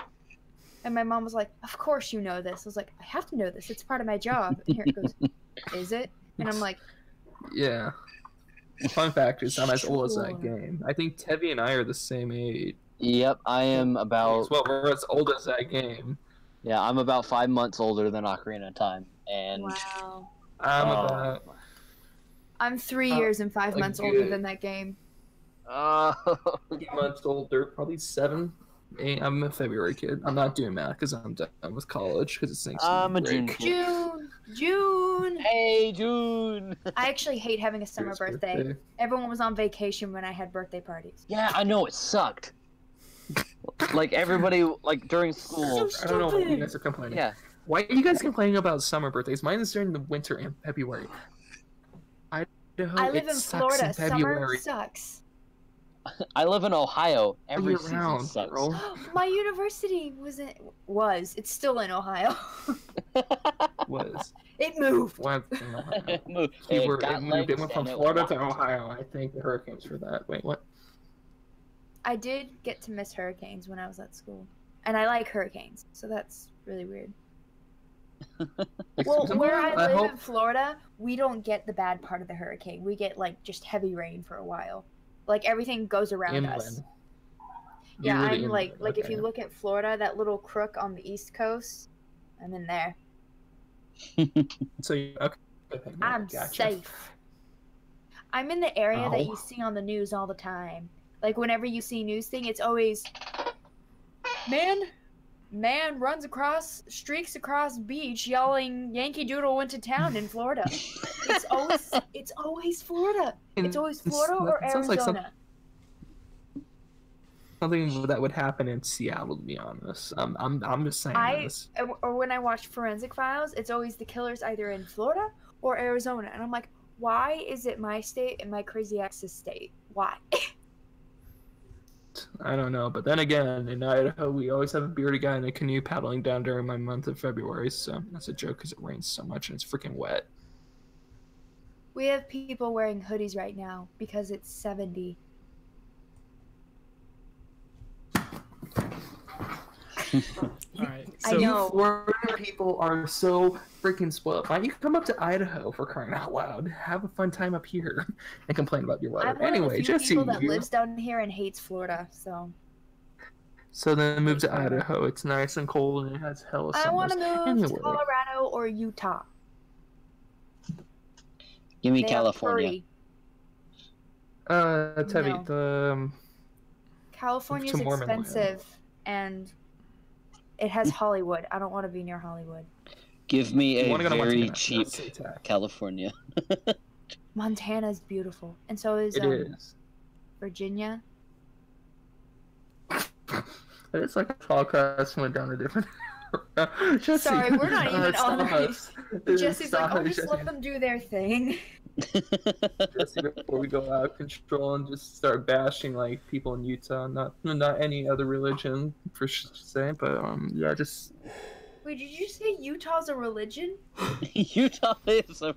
And my mom was like, "Of course you know this." I was like, "I have to know this. It's part of my job." And here it goes, "Is it?" And I'm like, Yeah. Fun fact is I'm as old as Sure. that game. I think Tevi and I are the same age. Yep, I am about. Well, we're as old as that game. Yeah, I'm about 5 months older than Ocarina of Time, and Wow. I'm about. I'm 3 years and 5 a months older good- than that game. 8 months older, probably 7. I'm a February kid. I'm not doing math because I'm done with college because it's Thanksgiving I'm a June break. kid. June. Hey, June. I actually hate having a summer Here's birthday. Everyone was on vacation when I had birthday parties. Yeah, I know it sucked. Like everybody, like during school. So I don't know why you stupid. guys are complaining. Yeah. Why are you guys complaining about summer birthdays? Mine is during the winter and February. Idaho, I live it in sucks Florida. in Summer February. sucks. I live in Ohio. Every Year season round, sucks. bro. My university it's still in Ohio. Was It moved. what? Move. It It got moved. legs It went from and it Florida to walked. Ohio. I think the hurricanes for that. Wait, what? I did get to miss hurricanes when I was at school. And I like hurricanes, so that's really weird. Well, where I live hope in Florida, we don't get the bad part of the hurricane. We get like just heavy rain for a while. Like everything goes around us. inland. Yeah, You're really I'm like inland, if okay. you look at Florida, that little crook on the east coast, I'm in there. So okay. I'm gotcha. safe. I'm in the area that Ow. you see on the news all the time. Like whenever you see news thing, it's always man runs across streaks across beach yelling Yankee Doodle went to town in Florida. It's always Florida. It's always Florida or That sounds like Arizona. something that would happen in Seattle, to be honest. I'm just saying this. Or when I watch Forensic Files, it's always the killers either in Florida or Arizona, and I'm like, why is it my state and my crazy ex's state? Why? I don't know, but then again, in Idaho, we always have a bearded guy in a canoe paddling down during my month of February, so that's a joke because it rains so much and it's freaking wet. We have people wearing hoodies right now because it's 70. All right. I So know. You Florida people are so freaking spoiled. Why don't you come up to Idaho for crying out loud? Have a fun time up here and complain about your weather. I'm one of Anyway, the few Jesse, people that you... lives down here and hates Florida, so so then move to Florida. Idaho. It's nice and cold and it has hella I want summers. to move Anyway, to Colorado or Utah. Give me They are California. furry. Teddy, No. the California's to Mormon land. expensive, and it has Hollywood. I don't want to be near Hollywood. Give me you a want to go to very Montana, cheap that's the attack. California. Montana's beautiful, and so is It is. Virginia. It's like a podcast went down a different. Jesse, Sorry, we're not even on stop. this. Jesse's like, Stop, I'll just Jesse. let them do their thing. Jesse, before we go out of control and just start bashing like people in Utah, not any other religion per se, but yeah, just Wait, did you say Utah's a religion? Utah is a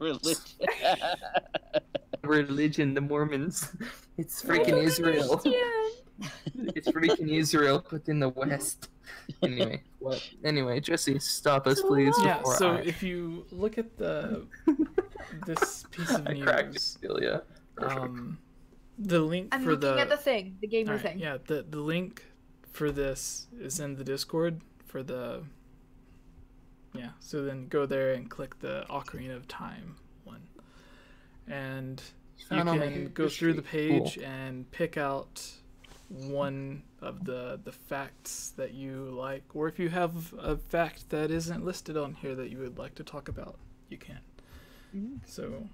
religion. the Mormons. It's I freaking don't Israel. understand. It's freaking Israel, but in the West. Anyway, what? Anyway, Jesse, stop us, please. yeah. before So I- if you look at this piece of I cracked news, Celia. the link I'm for looking at the thing, the gamer Alright, thing. yeah, the link for this is in the Discord for the. Yeah, so then go there and click the Ocarina of Time one, and you Found on my can go through the history. page and pick out one of the facts that you like, or if you have a fact that isn't listed on here that you would like to talk about, you can. Mhm. So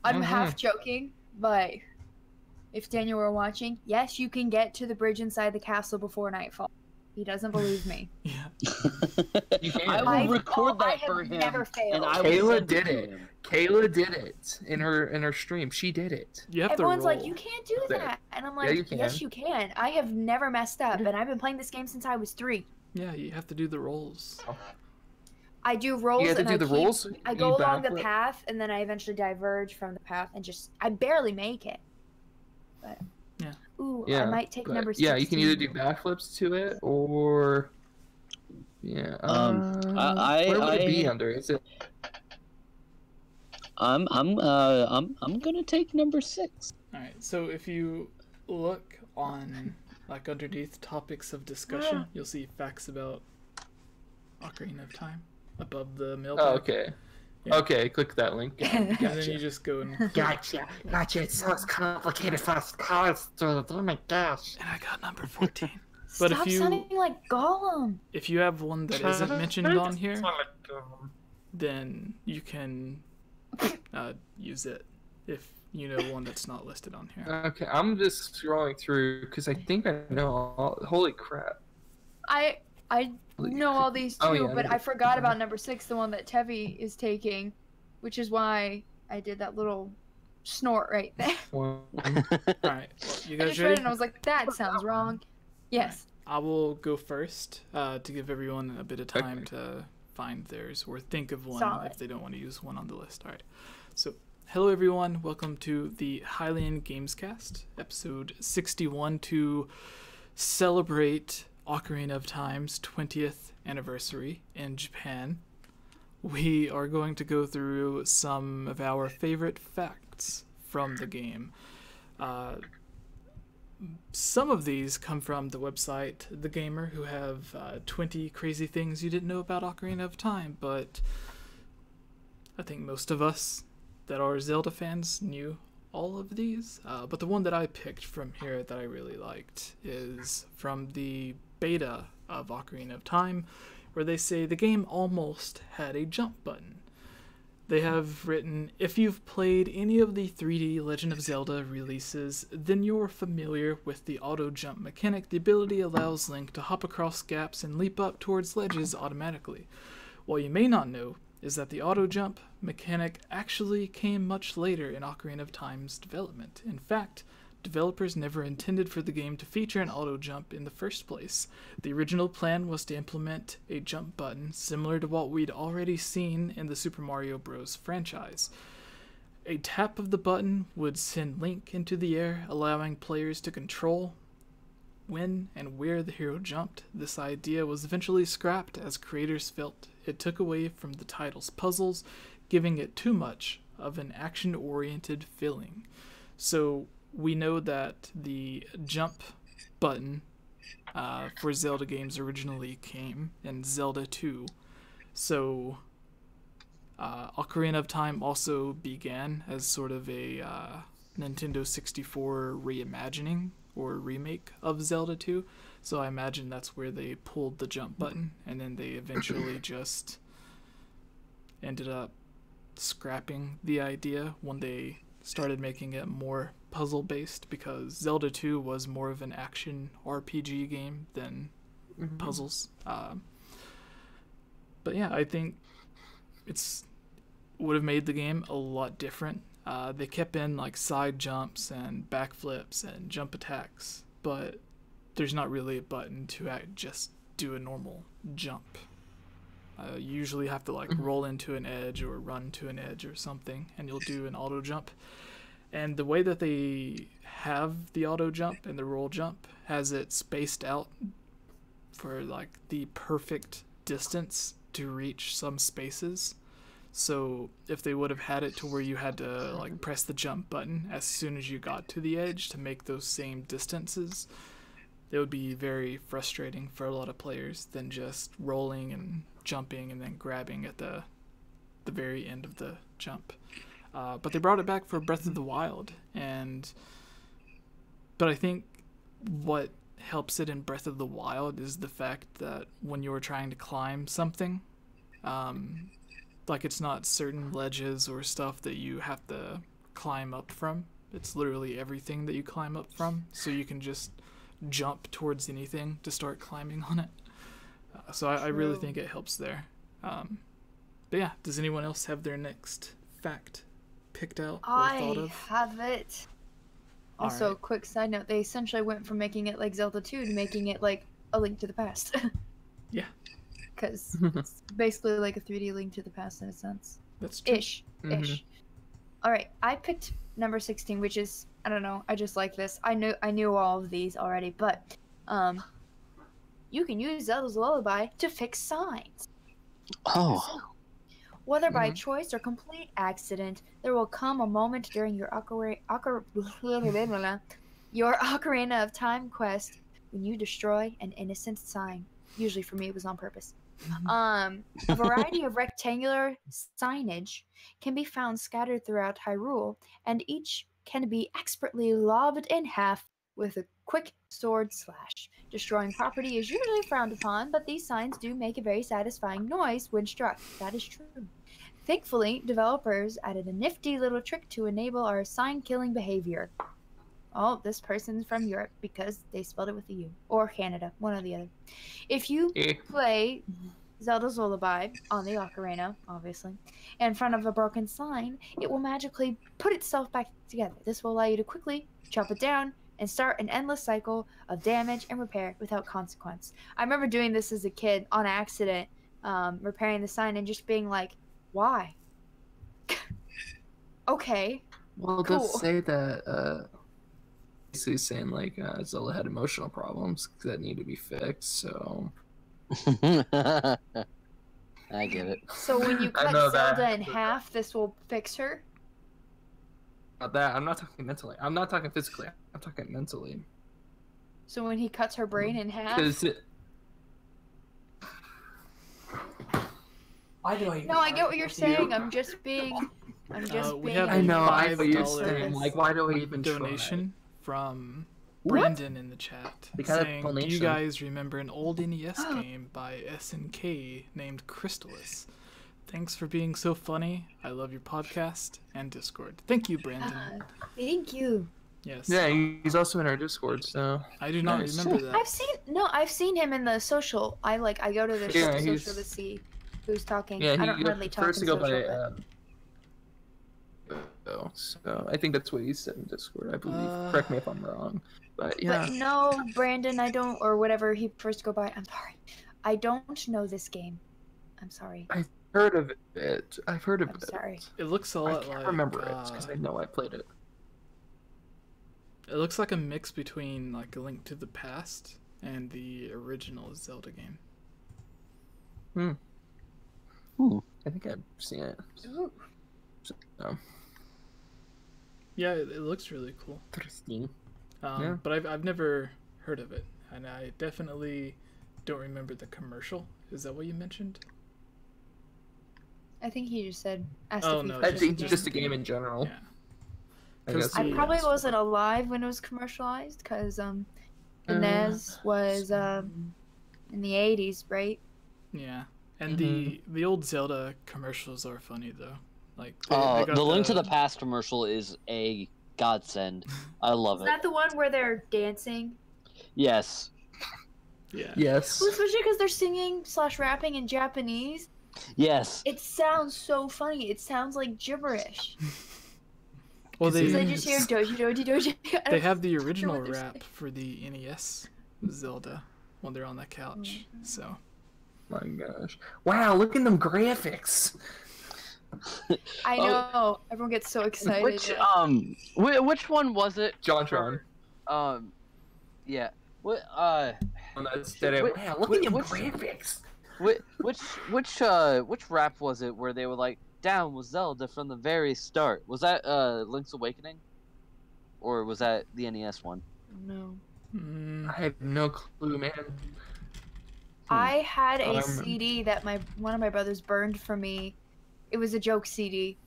I'm half joking, but if Daniel were watching, yes, you can get to the bridge inside the castle before nightfall. He doesn't believe me. yeah, You can. I will record I that have for him, never failed. and I will Kayla send did to it. him. Kayla did it in her stream. She did it. you have Everyone's to roll. like, you can't do There. that. And I'm Yeah, like, you can. yes, you can. I have never messed up, and I've been playing this game since I was 3. Yeah, you have to do the rolls. I do rolls, You have to and do I the keep, rolls. I you go along the backflip. path, and then I eventually diverge from the path, and I barely make it. But Yeah. ooh, Yeah, I might take but number 16. yeah, you can either do backflips to it or yeah. Where would it be under? Is it? I'm gonna take number 6. All right, so if you look on, like, underneath topics of discussion, you'll see facts about Ocarina of Time above the mailbag. Oh, okay. Yeah. Okay, click that link. And then Gotcha. you just go and Gotcha. It's so complicated for us college students. Oh my gosh. and I got number 14. But Stop if you sounding like Gollum. if you have one that isn't mentioned on here, then you can use it if you know one that's not listed on here. Okay, I'm just scrolling through because I think I know all. Holy crap. I know all these too, Oh, yeah, but I I forgot about number 6, the one that Tevi is taking, which is why I did that little snort right there. One. All right, you I guys just read ready? it and I was like, that sounds wrong. Yes. I will go first to give everyone a bit of time Okay. to find theirs or think of one Solid. if they don't want to use one on the list. All right. So, hello everyone. Welcome to the Hylian Gamescast, episode 61, to celebrate Ocarina of Time's 20th anniversary in Japan. We are going to go through some of our favorite facts from the game. Some of these come from the website The Gamer, who have 20 crazy things you didn't know about Ocarina of Time, but I think most of us that are Zelda fans knew all of these. But the one that I picked from here that I really liked is from the beta of Ocarina of Time, where they say the game almost had a jump button. They have written, if you've played any of the 3D Legend of Zelda releases, then you're familiar with the auto jump mechanic. The ability allows Link to hop across gaps and leap up towards ledges automatically. What you may not know is that the auto jump mechanic actually came much later in Ocarina of Time's development. In fact, developers never intended for the game to feature an auto jump in the first place. The original plan was to implement a jump button similar to what we'd already seen in the Super Mario Bros. Franchise. A tap of the button would send Link into the air, allowing players to control when and where the hero jumped. This idea was eventually scrapped as creators felt it took away from the title's puzzles, giving it too much of an action-oriented feeling. So we know that the jump button for Zelda games originally came in Zelda 2. So Ocarina of Time also began as sort of a Nintendo 64 reimagining or remake of Zelda 2. So I imagine that's where they pulled the jump button, and then they eventually just ended up scrapping the idea when they started making it more puzzle based, because Zelda 2 was more of an action RPG game than puzzles. But yeah, I think it's would have made the game a lot different. They kept in like side jumps and backflips and jump attacks, but there's not really a button to just do a normal jump. You usually have to like roll into an edge or run to an edge or something, and you'll do an auto jump. And the way that they have the auto jump and the roll jump has it spaced out for like the perfect distance to reach some spaces. So if they would have had it to where you had to like press the jump button as soon as you got to the edge to make those same distances, it would be very frustrating for a lot of players than just rolling and jumping and then grabbing at the very end of the jump. But they brought it back for Breath of the Wild, but I think what helps it in Breath of the Wild is the fact that when you're trying to climb something, like it's not certain ledges or stuff that you have to climb up from. It's literally everything that you climb up from, so you can just jump towards anything to start climbing on it. So I really think it helps there. But yeah, does anyone else have their next fact picked out or thought I of? have it. Also, Alright. quick side note, they essentially went from making it like Zelda 2 to making it like a Link to the Past. Yeah. Because it's basically like a 3D Link to the Past in a sense. That's true. Ish. Alright, I picked number 16, which is, I don't know, I just like this. I knew all of these already, but you can use Zelda's Lullaby to fix signs. Oh. Whether by choice or complete accident, there will come a moment during your your Ocarina of Time quest when you destroy an innocent sign. Usually for me it was on purpose. A variety of rectangular signage can be found scattered throughout Hyrule, and each can be expertly lobbed in half with a quick sword slash. Destroying property is usually frowned upon, but these signs do make a very satisfying noise when struck. That is true. Thankfully, developers added a nifty little trick to enable our sign-killing behavior. Oh, this person's from Europe because they spelled it with a U. Or Canada, one or the other. If you play Zelda's Lullaby on the Ocarina, obviously, in front of a broken sign, it will magically put itself back together. This will allow you to quickly chop it down and start an endless cycle of damage and repair without consequence. I remember doing this as a kid on accident, repairing the sign and just being like, why? Okay. Well, cool. let's say that basically saying like Zelda had emotional problems that need to be fixed. So I get it. So when you cut Zelda in half, this will fix her? About that, I'm not talking mentally. I'm not talking physically. I'm talking mentally. So when he cuts her brain in half? Why do I? No, I get what you're saying. I'm just being. We have I know. I $5 know you're saying. Like, why do I even donation try? from Brandon in the chat saying, "Do you guys remember an old NES game by SNK named Crystallis? Thanks for being so funny. I love your podcast and Discord. Thank you, Brandon." Thank you. Yes. Yeah, he's also in our Discord, so I do not remember that. I've seen him in the social. I go to the social to see who's talking. Yeah, I don't hardly talk in social. So I think that's what he said in Discord, I believe. Correct me if I'm wrong. But yeah. But no, Brandon, I don't, or whatever he prefers to go by. I'm sorry. I don't know this game. I'm sorry. I've heard of it. I've heard of it. Sorry. It looks a lot I can't like. remember it because I know I played it. It looks like a mix between like A Link to the Past and the original Zelda game. I think I've seen it. Ooh. So, yeah, it looks really cool. Interesting. Yeah. But I've never heard of it, and I definitely don't remember the commercial. Is that what you mentioned? I think he just said. Oh no, I think just a game in general. Yeah. I probably wasn't alive when it was commercialized because the NES was in the 80s, right? Yeah, and the old Zelda commercials are funny though. Like the Link to the Past commercial is a godsend. I love it. Is that the one where they're dancing? Yes. Yeah. Yes. Well, especially because they're singing / rapping in Japanese. Yes. It sounds so funny. It sounds like gibberish. Well, they just hear doji doji doji. They have the original rap for the NES Zelda when they're on that couch. So. My gosh! Wow, look at them graphics. I know. Everyone gets so excited. Which one was it? John. Yeah. What? Wow, look at them graphics. Which rap was it where they were like, "Down with Zelda from the very start"? Was that Link's Awakening, or was that the NES one? No. I have no clue, man. I had a CD that one of my brothers burned for me. It was a joke CD.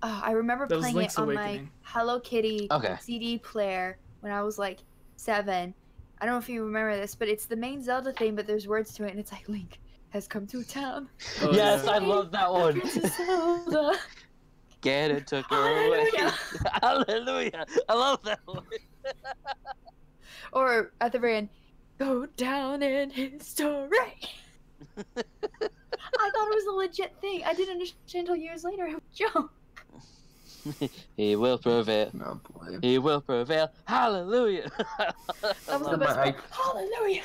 I remember playing it on my Hello Kitty CD player when I was like 7. I don't know if you remember this, but it's the main Zelda theme, but there's words to it, and it's like, Link has come to a town. Oh, yes, I love that one. Zelda. Get it, took her away. Hallelujah. I love that one. Or at the very end, go down in history. I thought it was a legit thing. I didn't understand until years later. It was a joke. He will prevail. Oh boy. He will prevail. Hallelujah. That was the best part. Hallelujah.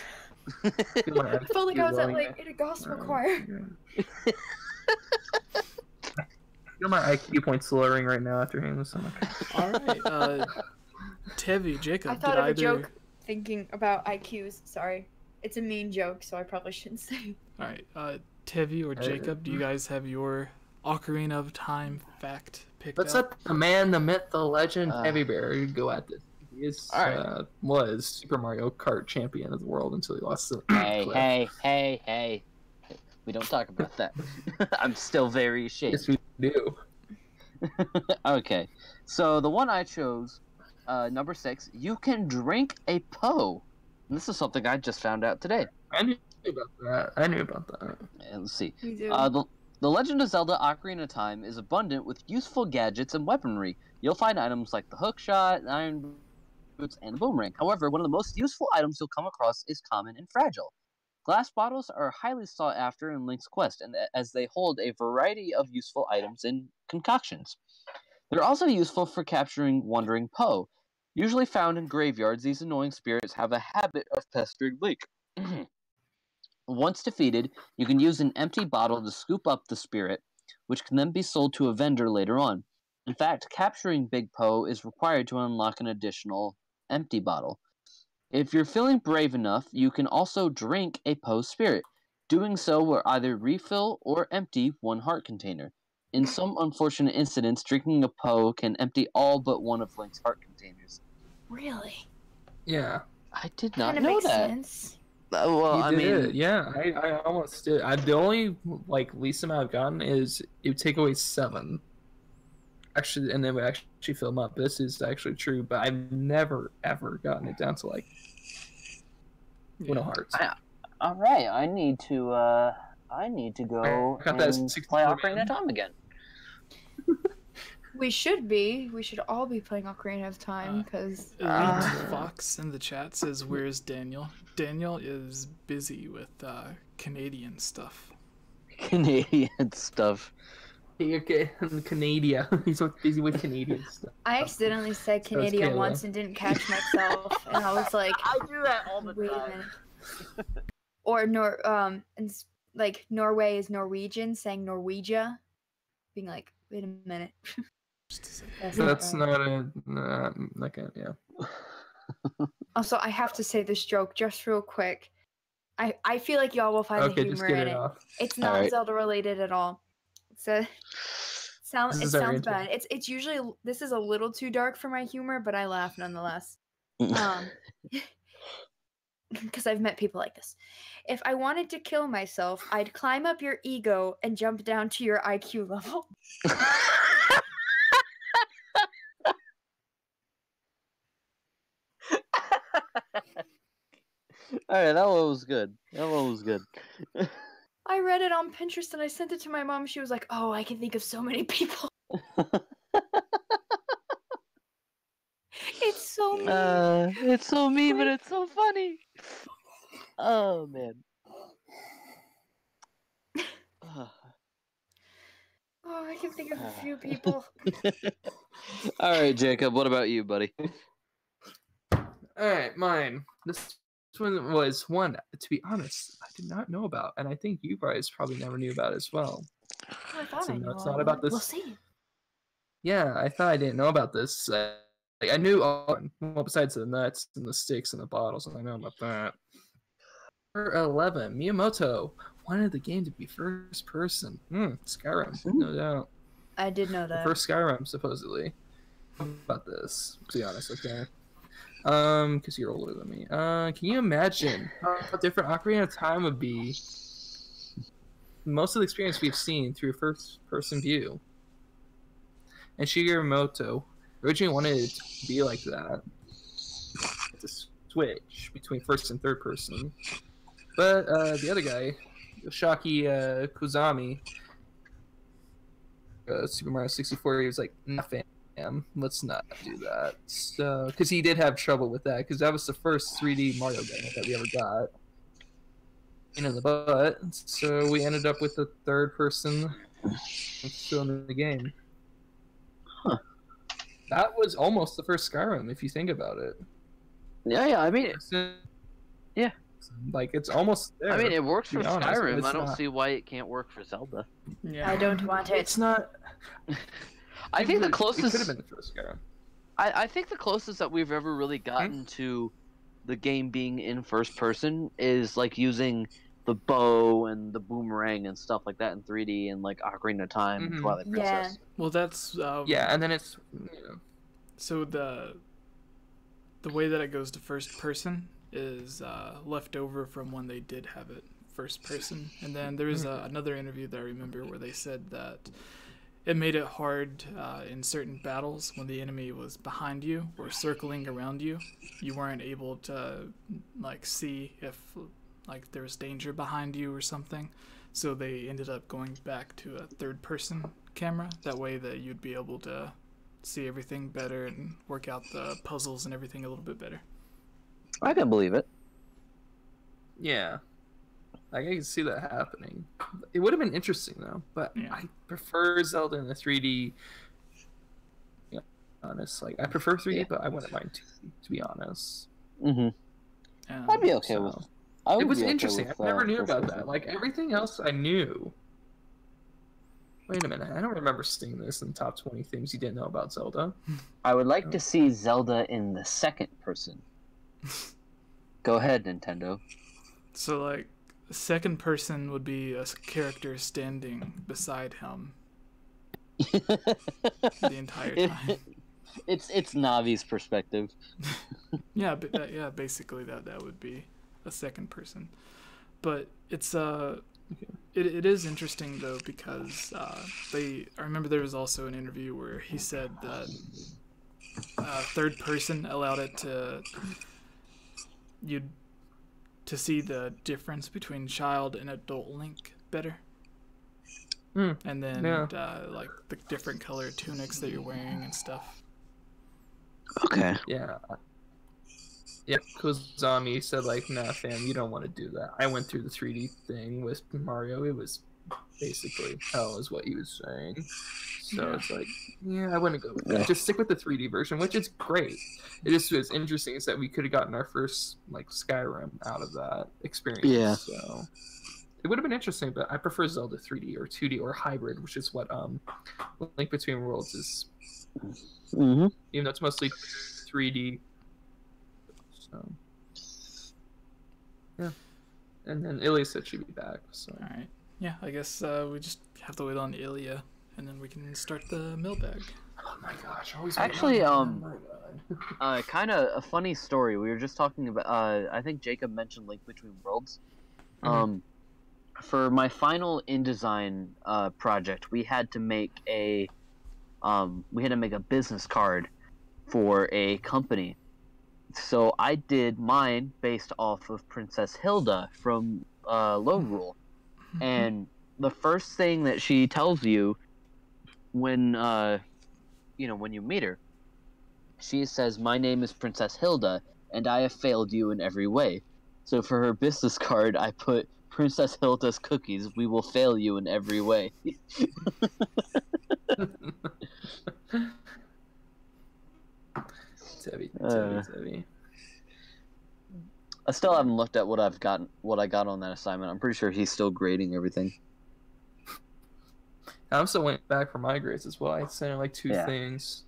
I felt like I was in a gospel choir. My IQ points lowering right now after hearing this. All right, Tevi, Jacob. I thought of a joke thinking about IQs. Sorry, it's a mean joke, so I probably shouldn't say. All right, Tevi or Jacob, do you guys have your Ocarina of Time fact picked Let's up? let the man, the myth, the legend, Heavy Bear go at this. He is, All right. was Super Mario Kart champion of the world until he lost the Hey. We don't talk about that. I'm still very ashamed. Yes, we do. Okay. So the one I chose, number 6, you can drink a Poe. And this is something I just found out today. I knew about that. And let's see. Me too. The Legend of Zelda Ocarina of Time is abundant with useful gadgets and weaponry. You'll find items like the hookshot, iron boots, and a boomerang. However, one of the most useful items you'll come across is common and fragile. Glass bottles are highly sought after in Link's Quest, and as they hold a variety of useful items and concoctions. They're also useful for capturing wandering Poe. Usually found in graveyards, these annoying spirits have a habit of pestering Link. Once defeated, you can use an empty bottle to scoop up the spirit, which can then be sold to a vendor later on. In fact, capturing Big Poe is required to unlock an additional empty bottle. If you're feeling brave enough, you can also drink a Poe spirit. Doing so will either refill or empty one heart container. In some unfortunate incidents, drinking a Poe can empty all but one of Link's heart containers. Really? Yeah. I did not Kind of know makes that. sense. Well, I He mean, did. Yeah, I almost did. The only least amount I've gotten is it would take away 7. Actually, and then we actually fill them up. This is actually true, but I've never ever gotten it down to no hearts. all right. I need to go I got that and 64 play Ocarina man. of Time again. We should be. We should all be playing Ocarina of Time because Elite Fox in the chat says, "Where's Daniel?" Daniel is busy with Canadian stuff. Canadian stuff. Okay, Canada. He's so busy with Canadian stuff. I accidentally said So it's Canadian Kayla. once and didn't catch myself, and I was like, I do that all the wait a time. minute. Or like Norway is Norwegian, saying Norwegia, being like, wait a minute. That's not right. not yeah. Also, I have to say this joke just real quick. I feel like y'all will find the Okay, just humor get in it it. off. It's not Alright. Zelda related at all. It This sounds is our intro. bad. It's usually this is a little too dark for my humor, but I laugh nonetheless. Because I've met people like this. If I wanted to kill myself, I'd climb up your ego and jump down to your IQ level. Alright, that one was good. I read it on Pinterest and I sent it to my mom. She was like, "Oh, I can think of so many people." It's so mean. It's so mean, but it's so funny. Oh man. Oh, I can think of a few people. All right, Jacob. What about you, buddy? Alright, mine. This one was one, to be honest, I did not know about, and I think you guys probably never knew about as well. Oh, I thought So I no, knew it's all not of about it. this. We'll see. Yeah, I thought I didn't know about this. I knew all, well, besides the nuts and the sticks and the bottles, I know about that. Number 11, Miyamoto wanted the game to be first person. Skyrim, no doubt. I did know The that. first Skyrim, supposedly. About this, to be honest, okay? Because you're older than me. Can you imagine how different Ocarina of Time would be? Most of the experience we've seen through first-person view. And Shigeru Miyamoto originally wanted it to be like that. To switch between first and third person. But the other guy, Yoshiaki Kozami, Super Mario 64, he was like, nah, fam, let's not do that. So, because he did have trouble with that, because that was the first 3D Mario game that we ever got. In the butt. So we ended up with the third person still in the game. Huh. That was almost the first Skyrim, if you think about it. Yeah. I mean, yeah. Like, it's almost there. I mean, it works to for be honest, but Skyrim. it's I don't not. see why it can't work for Zelda. Yeah. I don't want it. It's not. I think the It could closest. have been the first Skyrim. I think the closest that we've ever really gotten to the game being in first person is like using the bow and the boomerang and stuff like that in 3D and like Ocarina of Time and Mhm. Twilight Princess. Well, that's Yeah, and then it's. so the way that it goes to first person is left over from when they did have it first person. And then there's another interview that I remember where they said that it made it hard in certain battles when the enemy was behind you or circling around you. You weren't able to like see if like there was danger behind you or something. So they ended up going back to a third person camera. That way that you'd be able to see everything better and work out the puzzles and everything a little bit better. I can believe it. Yeah. Like, I can see that happening. It would have been interesting, though. But Yeah. I prefer Zelda in the 3D. Yeah, honest. Like, I prefer 3D, but I wouldn't mind 2D, to be honest. Mm-hmm. I'd be okay with. It was interesting. I never knew about that. Like, everything else I knew. Wait a minute. I don't remember seeing this in top 20 things you didn't know about Zelda. I would like to see Zelda in the second person. Go ahead, Nintendo. So like the second person would be a character standing beside him the entire time. It's Navi's perspective. Yeah, but yeah, basically that would be a second person. But it's it is interesting though because I remember there was also an interview where he said that third person allowed it to see the difference between child and adult Link better. And then like the different color tunics that you're wearing and stuff. Okay. Yeah. Yeah, Kozami said, like, nah, fam, you don't want to do that. I went through the 3D thing with Mario. It was basically hell, is what he was saying. So it's like, yeah, I wouldn't go with that. Just stick with the 3D version, which is great. It just was interesting is that we could have gotten our first, like, Skyrim out of that experience. Yeah. So it would have been interesting, but I prefer Zelda 3D or 2D or hybrid, which is what Link Between Worlds is. Mm-hmm. Even though it's mostly 3D. So, yeah. And then Ilya said she'd be back. So. Alright. Yeah, I guess we just have to wait on Ilya, and then we can start the mailbag. Oh my gosh. Actually, kind of a funny story. We were just talking about, I think Jacob mentioned Link Between Worlds. For my final InDesign project, we had to make a business card for a company. So I did mine based off of Princess Hilda from Lone Rule. And the first thing that she tells you when when you meet her, she says, "My name is Princess Hilda, and I have failed you in every way." So for her business card, I put Princess Hilda's cookies. We will fail you in every way. It's heavy. I still haven't looked at what I got on that assignment. I'm pretty sure he's still grading everything. I'm still waiting back for my grades as well. I sent her like two things.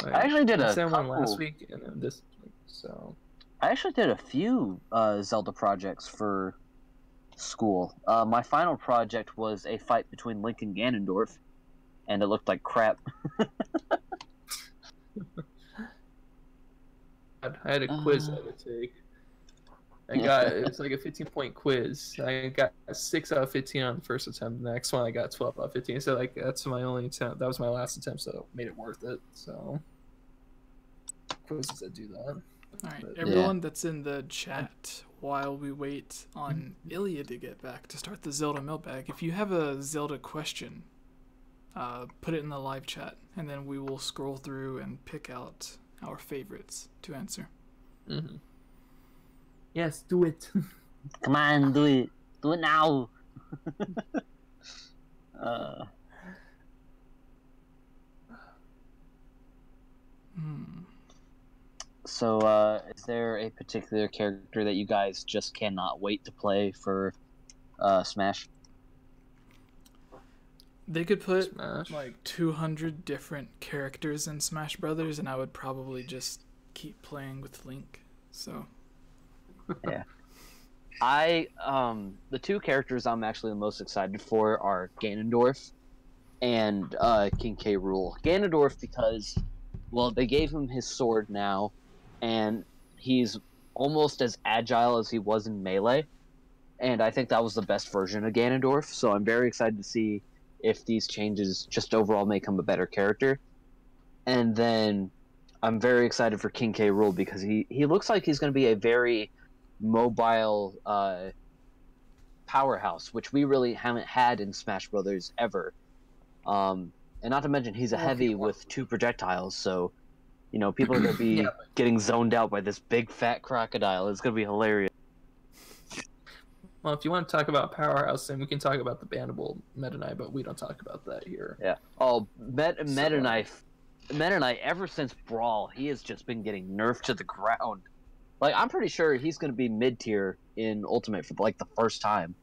Like, I actually did I sent one last week and then this week. So I actually did a few Zelda projects for school. My final project was a fight between Link and Ganondorf, and it looked like crap. I had a quiz I had to take. It was like a 15-point quiz. I got 6 out of 15 on the first attempt. The next one I got 12 out of 15. So like that's my only attempt. That was my last attempt, so it made it worth it. So quizzes that do that. All right, everyone that's in the chat, while we wait on Ilya to get back to start the Zelda mailbag, if you have a Zelda question, put it in the live chat, and then we will scroll through and pick out our favorites to answer. Mm-hmm. Yes, do it. Come on, do it. Do it now. So, is there a particular character that you guys just cannot wait to play for Smash? They could put Smash. like 200 different characters in Smash Brothers, and I would probably just keep playing with Link. So, yeah. The two characters I'm actually the most excited for are Ganondorf and King K. Rool. Ganondorf because, well, they gave him his sword now, and he's almost as agile as he was in Melee. And I think that was the best version of Ganondorf, so I'm very excited to see if these changes just overall make him a better character. And then I'm very excited for King K. Rool because he looks like he's going to be a very mobile powerhouse, which we really haven't had in Smash Brothers ever. And not to mention, he's a heavy with 2 projectiles, so people are going to be getting zoned out by this big fat crocodile. It's going to be hilarious. Well, if you want to talk about powerhouse, then we can talk about the bannable Meta Knight, but we don't talk about that here. Yeah. Oh, Meta Knight, ever since Brawl, he has just been getting nerfed to the ground. Like, I'm pretty sure he's going to be mid-tier in Ultimate for, like, the first time.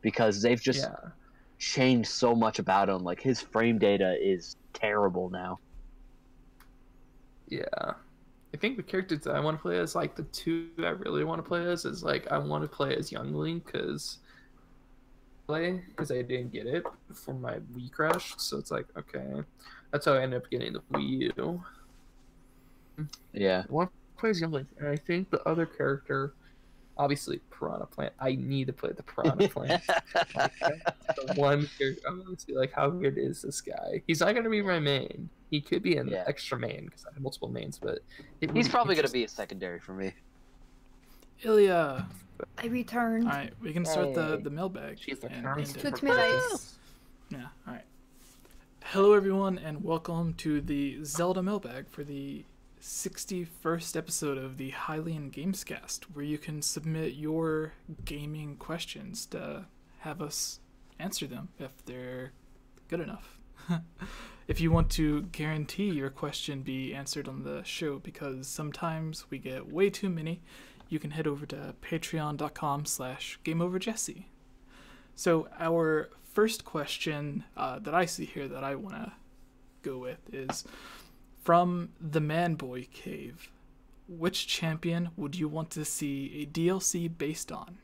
Because they've just changed so much about him. Like, his frame data is terrible now. Yeah. I think the characters that I want to play as, like, the 2 I really want to play as is, like, I want to play as Young Link because I didn't get it for my Wii crash. So it's like, okay. That's how I ended up getting the Wii U. Yeah. I want to play as Young Link. And I think the other character, obviously, Piranha Plant. I need to play the Piranha Plant. The one character, I want to see, like, how good is this guy? He's not going to be my main. He could be an extra main because I have multiple mains, but he's probably going to be a secondary for me. Ilya, I returned. all right, we can start the mailbag. She's the Took me nice. Yeah, all right. Hello, everyone, and welcome to the Zelda mailbag for the 61st episode of the Hylian Gamescast, where you can submit your gaming questions to have us answer them if they're good enough. If you want to guarantee your question be answered on the show, because sometimes we get way too many, you can head over to patreon.com/GameOverJesse. So our first question that I see here that I want to go with is from the Manboy Cave. Which champion would you want to see a DLC based on?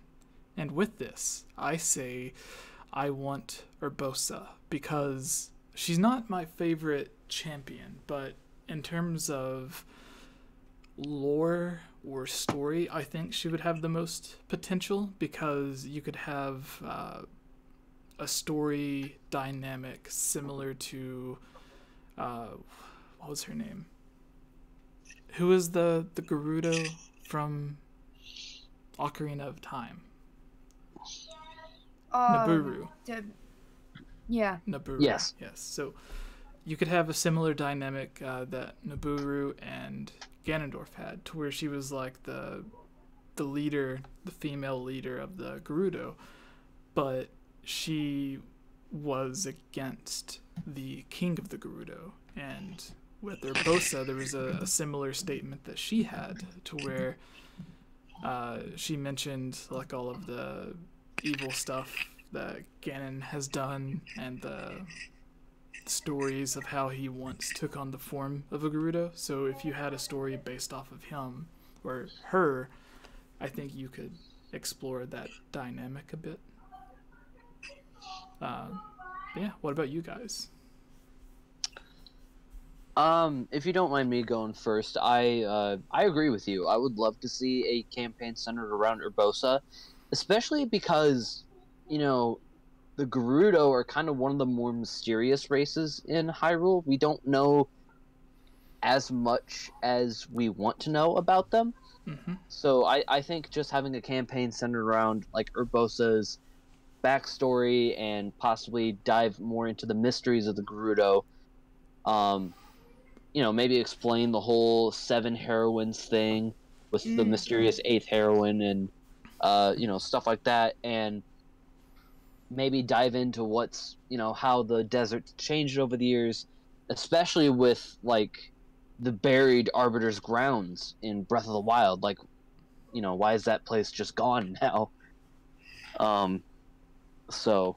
And with this, I say I want Urbosa, because she's not my favorite champion, but in terms of lore or story, I think she would have the most potential, because you could have a story dynamic similar to what was her name? Who is the Gerudo from Ocarina of Time? Nabooru. Yeah. Nabooru. Yes. Yes. So you could have a similar dynamic that Nabooru and Ganondorf had, to where she was like the leader, the female leader of the Gerudo, but she was against the king of the Gerudo. And with Urbosa, there was a similar statement that she had, to where she mentioned like all of the evil stuff that Ganon has done, and the stories of how he once took on the form of a Gerudo. So if you had a story based off of him or her, I think you could explore that dynamic a bit. Yeah, what about you guys? If you don't mind me going first, I agree with you. I would love to see a campaign centered around Urbosa, especially because, the Gerudo are kind of one of the more mysterious races in Hyrule. We don't know as much as we want to know about them. Mm-hmm. So I think just having a campaign centered around like Urbosa's backstory and possibly dive more into the mysteries of the Gerudo, maybe explain the whole 7 heroines thing with the mysterious 8th heroine and, stuff like that. And maybe dive into what's, how the desert changed over the years, especially with, like, the buried Arbiter's grounds in Breath of the Wild. Like, why is that place just gone now? So,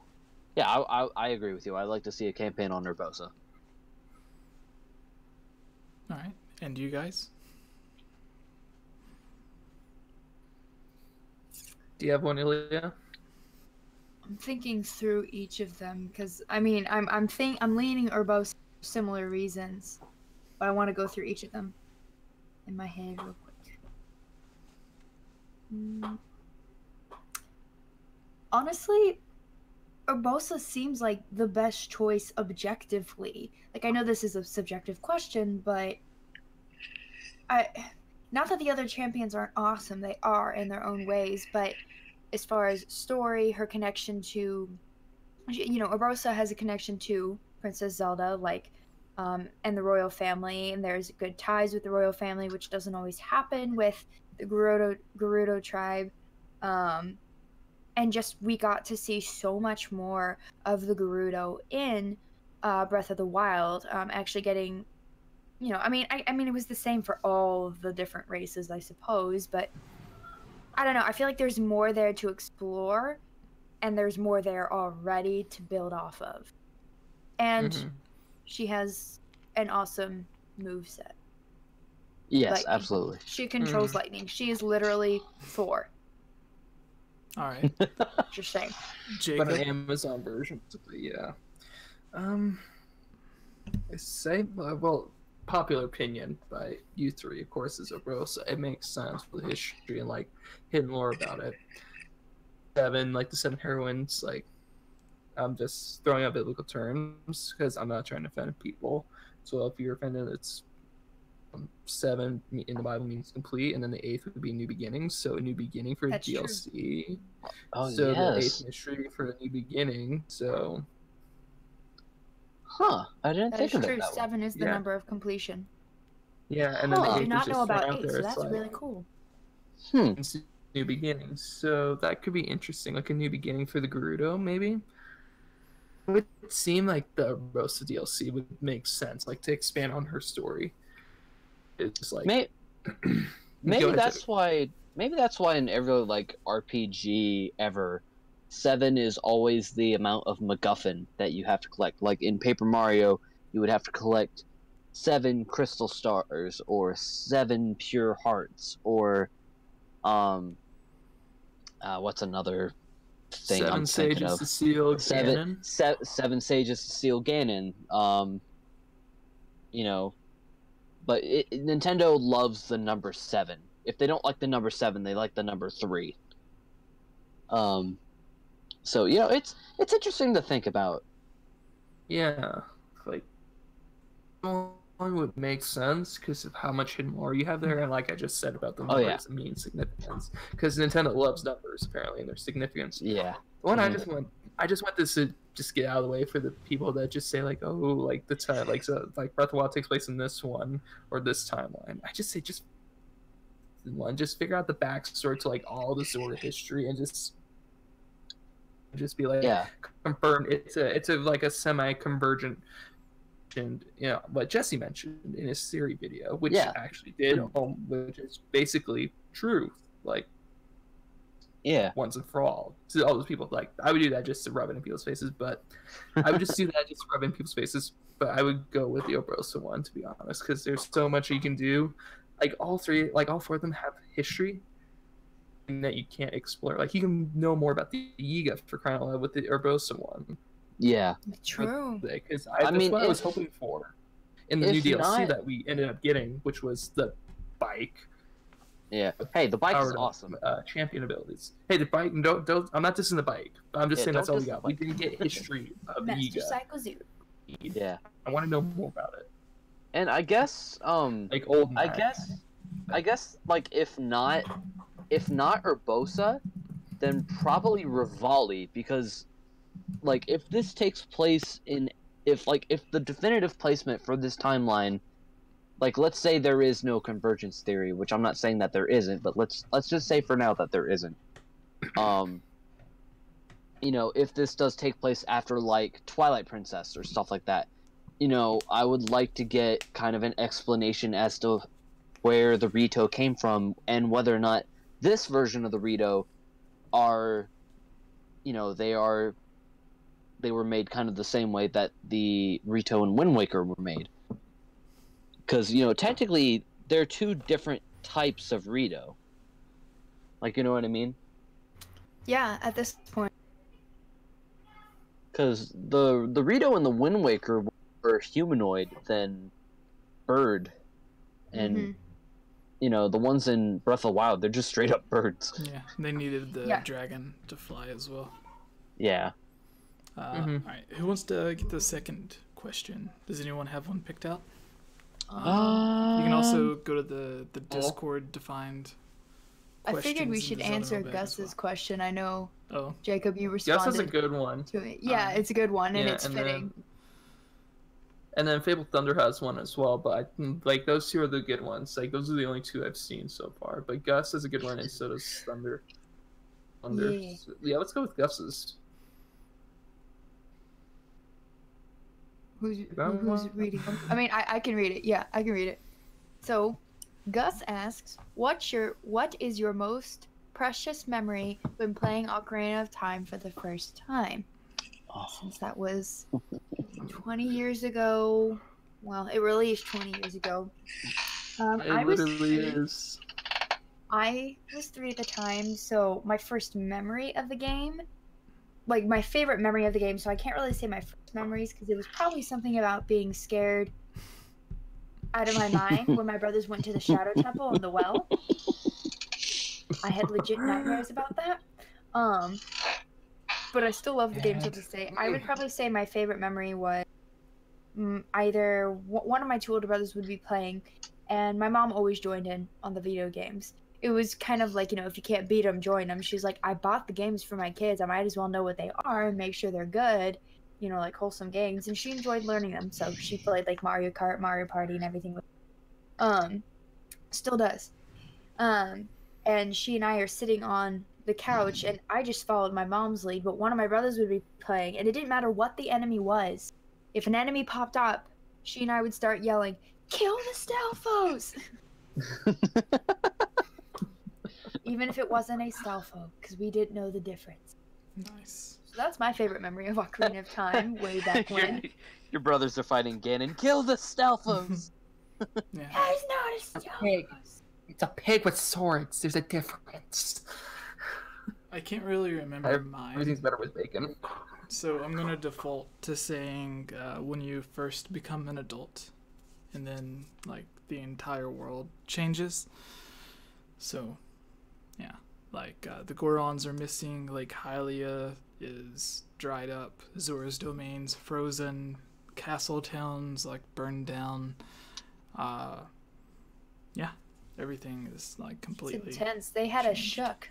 yeah, I agree with you. I'd like to see a campaign on Urbosa. All right, and you guys? Do you have one, Ilya? I'm thinking through each of them because I'm leaning Urbosa for similar reasons, but I want to go through each of them in my head real quick. Mm. Honestly, Urbosa seems like the best choice objectively. Like, I know this is a subjective question, but I, not that the other champions aren't awesome, they are in their own ways, but as far as story, her connection to, you know, Urbosa has a connection to Princess Zelda, like, and the royal family, and there's good ties with the royal family, which doesn't always happen with the Gerudo tribe. And just we got to see so much more of the Gerudo in Breath of the Wild. Actually getting, you know, I mean, it was the same for all of the different races, I suppose, but I don't know. I feel like there's more there to explore, and there's more there already to build off of. And she has an awesome moveset. Yes, Lightning. absolutely. She controls lightning. She is literally Thor. All right. Just saying. Jacob. But an Amazon version, yeah. I say, well, popular opinion by you three, of course, is Urbosa. It makes sense for the history and like hidden lore about it. Seven, like the seven heroines, like I'm just throwing out biblical terms because I'm not trying to offend people. So if you're offended, it's seven in the Bible means complete, and then the eighth would be new beginnings. So a new beginning for That's DLC. True. Oh, so yes. the eighth mystery for a new beginning. So, Huh? I didn't That think is of it true. that way. 7 is the Yeah. number of completion. yeah, and then Huh. the I eighth did is not know just thrown about out 8, there. so It's that's like, really cool. it's new beginnings. So that could be interesting, like a new beginning for the Gerudo, maybe. It would seem like the Rosa DLC would make sense, like to expand on her story. It's like Maybe Go ahead, that's why. Maybe that's why in every like RPG ever, 7 is always the amount of MacGuffin that you have to collect. Like in Paper Mario, you would have to collect 7 crystal stars or 7 pure hearts or what's another thing Seven I'm thinking Sages of? to seal Ganon. Seven sages to seal Ganon. You know, but Nintendo loves the number 7. If they don't like the number 7, they like the number 3. So you know, it's interesting to think about. Yeah, like one would make sense because of how much hidden lore you have there, and like I just said about the Oh, numbers yeah. and mean significance. Because Nintendo loves numbers apparently and their significance. Yeah. The one Mhm. I just want this to just get out of the way for the people that just say like, oh, like the time, like so, like Breath of the Wild takes place in this one or this timeline. I just say just figure out the backstory to like all the Zelda history and just be like, Yeah. confirmed. It's a like a semi-convergent. And you know what Jesse mentioned in his Siri video, which Yeah. actually did, which is basically truth, like Yeah. once and for all. To all those people, like I would do that just to rub it in people's faces, but I would just do that just to rub it in people's faces. But I would go with the Urbosa one, to be honest, because there's so much you can do. Like all four of them have history that you can't explore. Like you can know more about the Yiga for crying out loud with the Urbosa one. Yeah. True. Because I mean, what I was hoping for in the new if DLC not- that we ended up getting, which was the bike. Yeah. Hey, the bike is powered up, awesome. champion abilities. Hey, the bike. Don't. I'm not dissing the bike. I'm just Yeah, saying that's don't all we diss the got. We bike. didn't get history of the Master Yiga. Cycle Zero. Yeah. I want to know more about it. And I guess Like old. I Mac. guess like if not Urbosa, then probably Rivali, because like if this takes place if the definitive placement for this timeline, like let's say there is no convergence theory, which I'm not saying that there isn't, but let's just say for now that there isn't. You know, if this does take place after like Twilight Princess or stuff like that, you know, I would like to get kind of an explanation as to where the Rito came from and whether or not this version of the Rito are, you know, they were made kind of the same way that the Rito and Wind Waker were made. Because, you know, technically they're 2 different types of Rito. Like, you know what I mean? Yeah, at this point. Because the Rito and the Wind Waker were humanoid than bird, and you know, the ones in Breath of the Wild, they're just straight up birds. Yeah, they needed the Yeah. dragon to fly as well. Yeah. All right, who wants to get the second question? Does anyone have one picked out? You can also go to the Discord defined. I figured we questions in should the Zelda answer mailbag as Gus's well. question. I know, Oh, Jacob, you Gus responded is a good one. to it. Yeah, it's a good one, and Yeah, it's fitting. And then Fable Thunder has one as well, but like those two are the good ones. Like those are the only two I've seen so far. But Gus is a good one, and so does Thunder. Yeah. So, yeah, let's go with Gus's. Who's That reading them? I mean, I can read it. Yeah, I can read it. So, Gus asks, what is your most precious memory when playing Ocarina of Time for the first time? Since that was 20 years ago. Well, it released 20 years ago. I It was literally 3. is. I was 3 at the time, so my first memory of the game, like my favorite memory of the game, so I can't really say my first memories because it was probably something about being scared out of my mind when my brothers went to the Shadow Temple and the well. I had legit nightmares about that. But I still love the game to this day. I would probably say my favorite memory was either one of my 2 older brothers would be playing, and my mom always joined in on the video games. It was kind of like, you know, if you can't beat them, join them. She's like, I bought the games for my kids. I might as well know what they are and make sure they're good, you know, like wholesome games. And she enjoyed learning them, so she played like Mario Kart, Mario Party, and everything. Still does. And she and I are sitting on the couch, and I just followed my mom's lead, but one of my brothers would be playing, and it didn't matter what the enemy was. If an enemy popped up, she and I would start yelling, kill the Stalfos! Even if it wasn't a Stalfo, because we didn't know the difference. nice. So that's my favorite memory of Ocarina of Time, way back when. Your brothers are fighting Ganon. Kill the Stalfos! Yeah. That is not a Pig. Stalfos! It's a pig with swords. There's a difference. I can't really remember Everything's mine, better with bacon. so I'm gonna default to saying when you first become an adult, and then like the entire world changes. So, yeah, like the Gorons are missing, Lake Hylia is dried up, Zora's domain's frozen, castle towns like burned down. Yeah, everything is like It's completely. intense. They had a shook.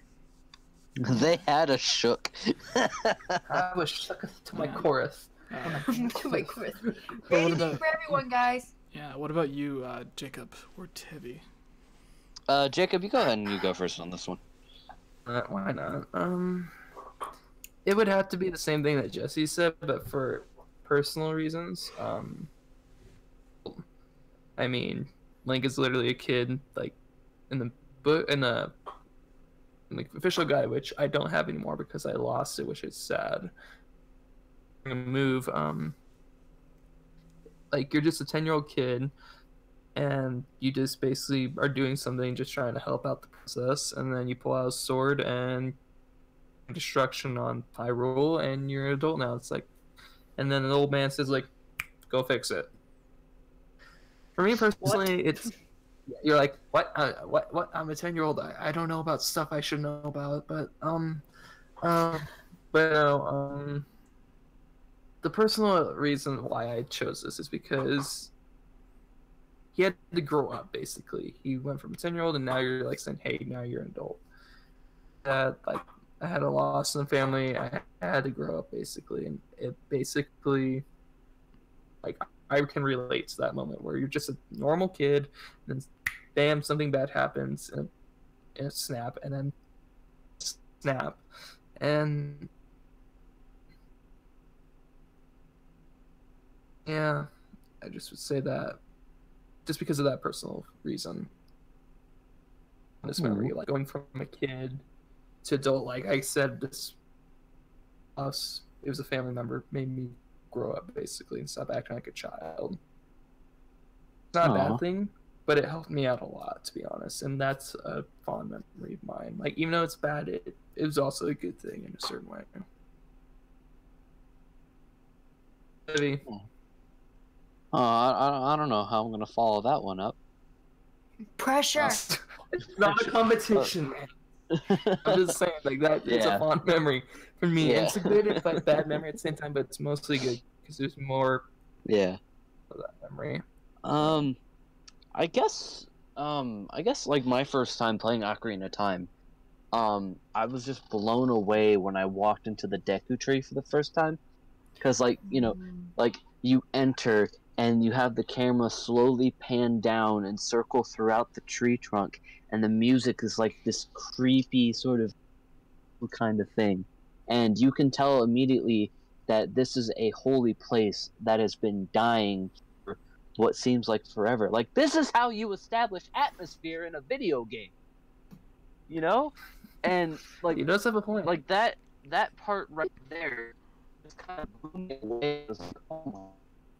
They had a shook. I was shook to my Yeah. chorus. To my quiz. But what Anything about for everyone, guys. yeah? What about you, Jacob or Tevi? Jacob, you go ahead and you go first on this one. Why not? It would have to be the same thing that Jesse said, but for personal reasons. I mean, Link is literally a kid, like in the book, in the official guide, which I don't have anymore because I lost it, which is sad. Move, like you're just a 10-year-old kid, and you just basically are doing something, just trying to help out the princess, and then you pull out a sword and destruction on Hyrule, and you're an adult now. It's like, and then an old man says like, "Go fix it." For me personally, it's you're like, what? What? I'm a 10-year-old. I don't know about stuff I should know about, but the personal reason why I chose this is because he had to grow up. Basically, he went from a 10-year-old, and now you're like saying, "Hey, now you're an adult." That like I had a loss in the family. I had to grow up basically, and it basically like I can relate to that moment where you're just a normal kid, and then bam, something bad happens, and a snap, and then snap, and yeah, I just would say that just because of that personal reason. This memory, like going from a kid to adult, like I said, this us, it was a family member, made me grow up basically and stop acting like a child. It's not a Aw. bad thing, but it helped me out a lot, to be honest, and that's a fond memory of mine. Like even though it's bad, it was also a good thing in a certain way. Maybe. I don't know how I'm gonna follow that one up. Pressure. It's not a competition, man. I'm just saying, like that. It's a Yeah. fond memory for me. Yeah. It's a good but bad memory at the same time, but it's mostly good because there's more Yeah. of that memory. I guess like my first time playing Ocarina of Time, I was just blown away when I walked into the Deku Tree for the first time, because like like you enter and you have the camera slowly pan down and circle throughout the tree trunk, and the music is like this creepy sort of kind of thing, and you can tell immediately that this is a holy place that has been dying for what seems like forever. Like, this is how you establish atmosphere in a video game, you know? And like He does have a point. like that part right there just kind of blew me away. It was like, oh my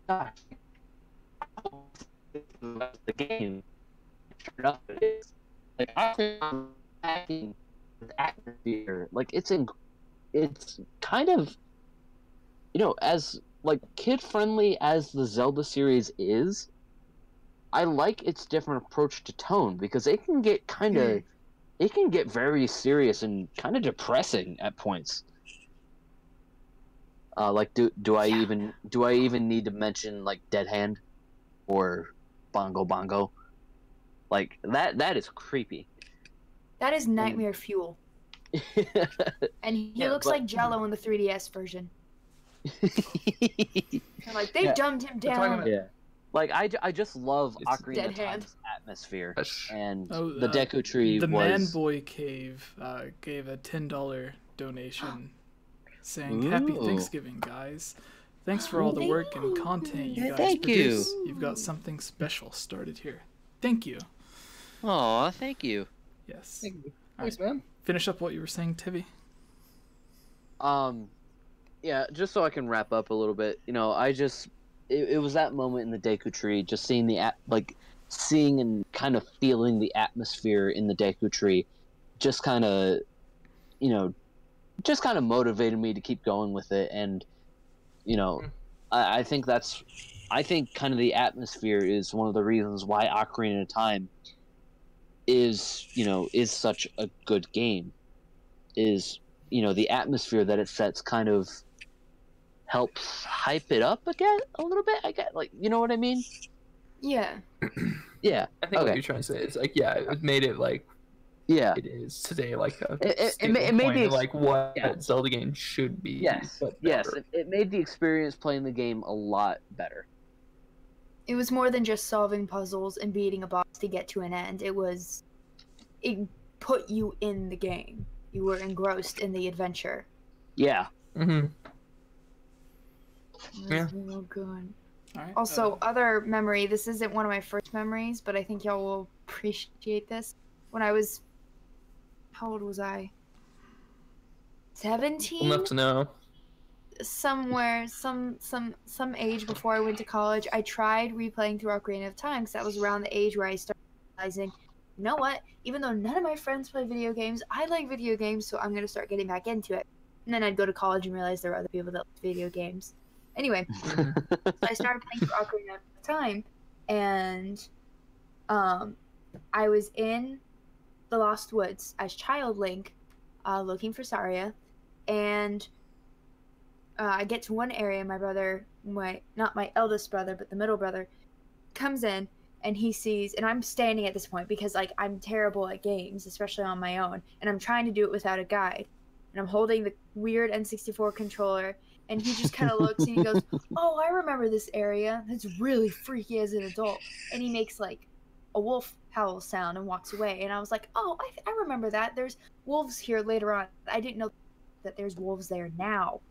gosh, this is the rest of the game. Sure enough, it is. Like, I'm packing with atmosphere. Like, it's kind of, as like kid friendly as the Zelda series is, I like its different approach to tone, because it can get it can get very serious and kind of depressing at points. Like, do I even need to mention like Dead Hand or Bongo Bongo? Like that is creepy. That is nightmare fuel. And he looks like Jello in the 3DS version. And like they dumbed him down. Yeah. Like I just love It's Ocarina Dead of Hand. Time's atmosphere, Gosh. and Oh, the Deku Tree The was. Manboy Cave gave a $10 donation saying, Happy Ooh. Thanksgiving, guys. Thanks for all the work and content you guys Thank you. produce. You've got something special started here. Thank you. Aw, thank you. Yes. Thank you. Thanks, man. Finish up what you were saying, Tivi. Yeah, just so I can wrap up a little bit, it was that moment in the Deku Tree, just seeing seeing and kind of feeling the atmosphere in the Deku Tree, just kind of motivated me to keep going with it. And I think kind of the atmosphere is one of the reasons why Ocarina of Time is such a good game. Is the atmosphere that it sets kind of helps hype it up again a little bit, I guess. Like, you know what I mean? Yeah. Yeah. I think what Okay. you're trying to say is like, yeah, it made it like Yeah. it is today, like a It stable made the point of, like what yeah. Zelda game should be. Yes. but Yes. better. It made the experience playing the game a lot better. It was more than just solving puzzles and beating a boss to get to an end. It put you in the game. You were engrossed in the adventure. Yeah. Mm-hmm. Yeah. It was real good. All right. Also, other memory, this isn't one of my first memories, but I think y'all will appreciate this. When I was, how old was I? 17? Enough to know. Somewhere, some age before I went to college, I tried replaying through Ocarina of Time, because that was around the age where I started realizing, you know what? Even though none of my friends play video games, I like video games, so I'm going to start getting back into it. And then I'd go to college and realize there were other people that liked video games. Anyway, so I started playing through Ocarina of Time, and I was in the Lost Woods as Child Link, looking for Saria, and I get to one area. My brother, not my eldest brother, but the middle brother, comes in, and he sees, and I'm standing at this point because like I'm terrible at games, especially on my own, and I'm trying to do it without a guide, and I'm holding the weird N64 controller. And he just kind of looks and he goes, oh, I remember this area. That's really freaky as an adult. And he makes like a wolf howl sound and walks away. And I was like, oh, I remember that. There's wolves here later on. I didn't know that there's wolves there now.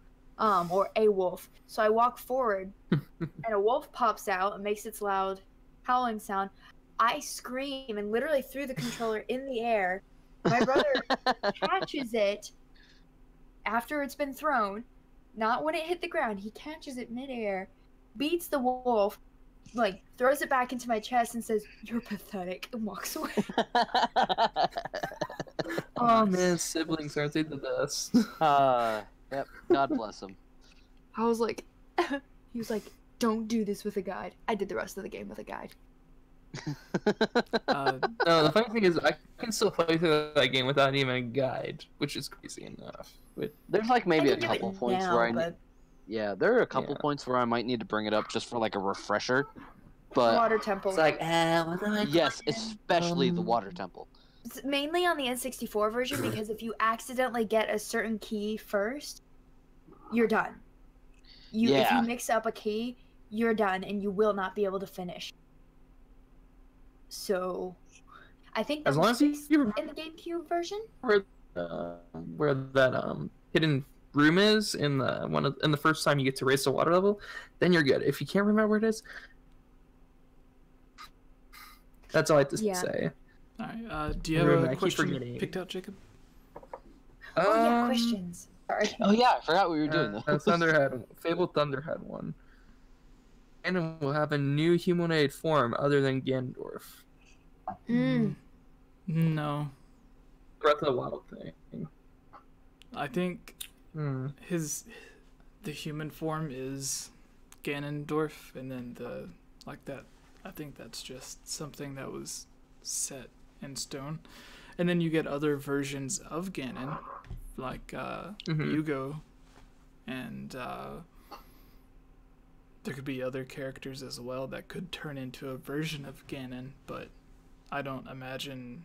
Or a wolf. So I walk forward and a wolf pops out and makes its loud howling sound. I scream and literally threw the controller in the air. My brother catches it after it's been thrown. Not when it hit the ground. He catches it midair, beats the wolf, like throws it back into my chest and says, "You're pathetic," and walks away. Oh man, siblings, aren't they the best? Yep. God bless him. I was like, he was like, "Don't do this with a guide." I did the rest of the game with a guide. No, the funny thing is, I can still play through that game without even a guide, which is crazy enough. But There's like maybe I a can do it couple points now, where but yeah, there are a couple Yeah. points where I might need to bring it up just for like a refresher. But water temple. It's like, what am I yes, doing? especially the water temple. It's mainly on the N64 version because if you accidentally get a certain key first, you're done. If Yeah. you mix up a key, you're done and you will not be able to finish. So, I think that as long was as fixed you in the GameCube version. where that hidden room is in the first time you get to raise the water level, then you're good. If you can't remember where it is, that's all I have to Yeah. say. All right. Do you have Ruben, I a keep question forgetting. picked out, Jacob? Oh yeah, Um, questions. Sorry. Oh yeah, I forgot what we were doing though. Fabled Thunder had one. And will have a new humanoid form other than Ganondorf. No. Breath of the Wild thing. I think Hmm. the human form is Ganondorf, and then I think that's just something that was set in stone. And then you get other versions of Ganon, like Yugo, and there could be other characters as well that could turn into a version of Ganon, but I don't imagine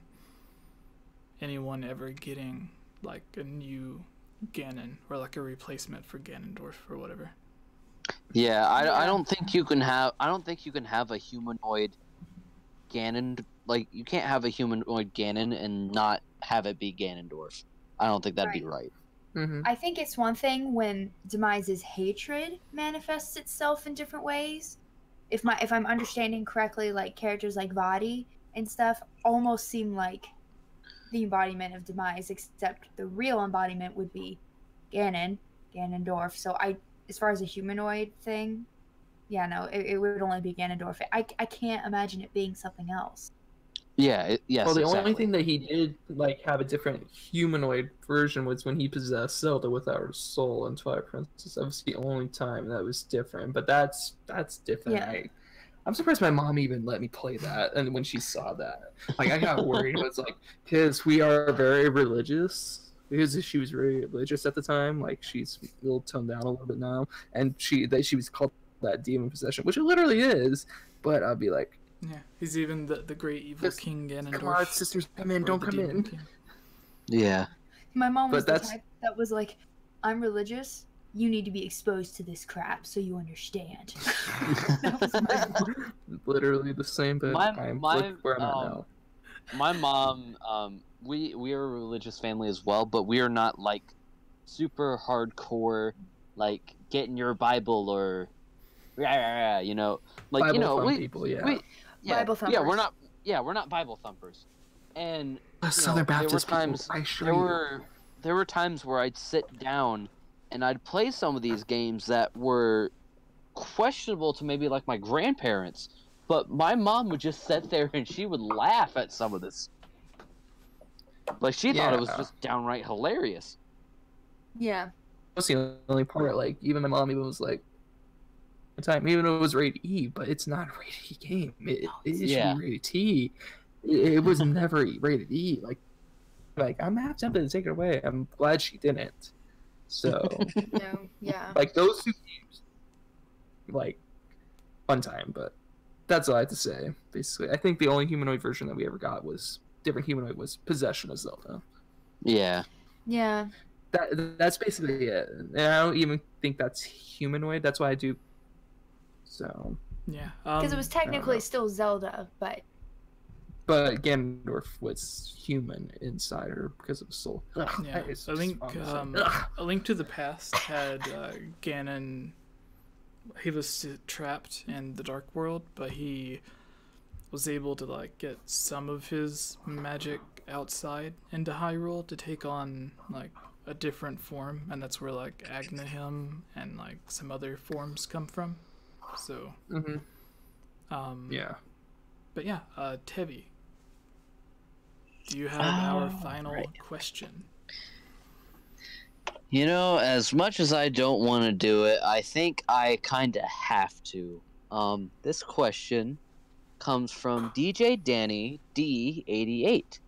anyone ever getting like a new Ganon or like a replacement for Ganondorf or whatever. Yeah, I don't think you can have a humanoid Ganon. Like you can't have a humanoid Ganon and not have it be Ganondorf. I don't think that'd be right. Mm-hmm. I think it's one thing when Demise's hatred manifests itself in different ways. If I'm understanding correctly, like characters like Vadi and stuff almost seem like the embodiment of Demise, except the real embodiment would be Ganondorf. So as far as a humanoid thing, yeah, no, it would only be Ganondorf. I can't imagine it being something else. Yeah. Yes. Well, the exactly. only thing that he did like have a different humanoid version was when he possessed Zelda without her soul in Twilight Princess. That was the only time that was different. But that's different. Yeah. I'm surprised my mom even let me play that. And when she saw that, like I got worried. It was like, because we are very religious. Because she was very religious at the time. Like she's a little toned down a little bit now, and she was called that demon possession, which it literally is. But I'll be like, Yeah, he's even the great evil Just King Ganondorf. come on, sisters, come in, or don't the come demon in. king. Yeah. My mom was But the type that was like, I'm religious. You need to be exposed to this crap so you understand. That was my mom. Literally the same, but look where I'm at now. My mom, we are a religious family as well, but we are not like super hardcore, like getting your Bible or, you know, like Bible you know, thumb people, yeah. Bible thumpers. We're not Bible thumpers, and Southern Baptist there were times, people, I assure you. there were times where I'd sit down and I'd play some of these games that were questionable to maybe like my grandparents, but my mom would just sit there and she would laugh at some of this. Like she thought it was just downright hilarious. Yeah. That's the only part. Like even my mom even was like, even though it was rated E, but it's not a rated E game. It should be rated T. It was never rated E. Like I'm half tempted to take it away. I'm glad she didn't. So No. Yeah. like those two games, like fun time. But that's all I have to say. Basically, I think the only humanoid version that we ever got was different humanoid was Possession of Zelda. Yeah. Yeah. That's basically it. And I don't even think that's humanoid. That's why I do. So. Yeah. Because it was technically still Zelda, but Ganondorf was human inside her because of the soul. Yeah, That is A Link to the Past had Ganon. He was trapped in the Dark World, but he was able to like get some of his magic outside into Hyrule to take on like a different form, and that's where like Agnahim and like some other forms come from. So. Yeah. But yeah, Tevi, do you have our final question? You know, as much as I don't want to do it, I think I kind of have to. This question comes from DJ Danny D88.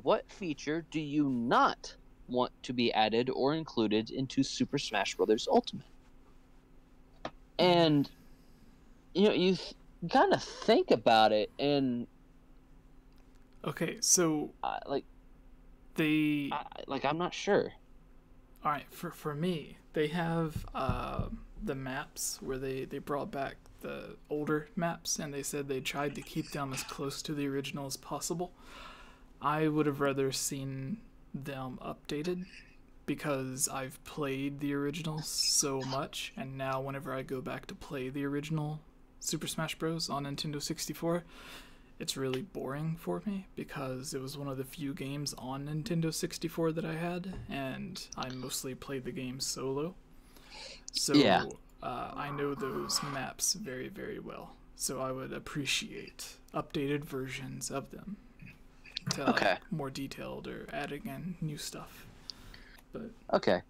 What feature do you not want to be added or included into Super Smash Bros. Ultimate? And you kind of think about it, and Okay, so like they I'm not sure. all right, for me, they have the maps where they brought back the older maps, and they said they tried to keep them as close to the original as possible. I would have rather seen them updated because I've played the original so much, and now whenever I go back to play the original Super Smash Bros. On Nintendo 64, it's really boring for me because it was one of the few games on Nintendo 64 that I had, and I mostly played the game solo. So Yeah. I know those maps very, very well. So I would appreciate updated versions of them to Okay. more detailed or adding in new stuff. But Okay.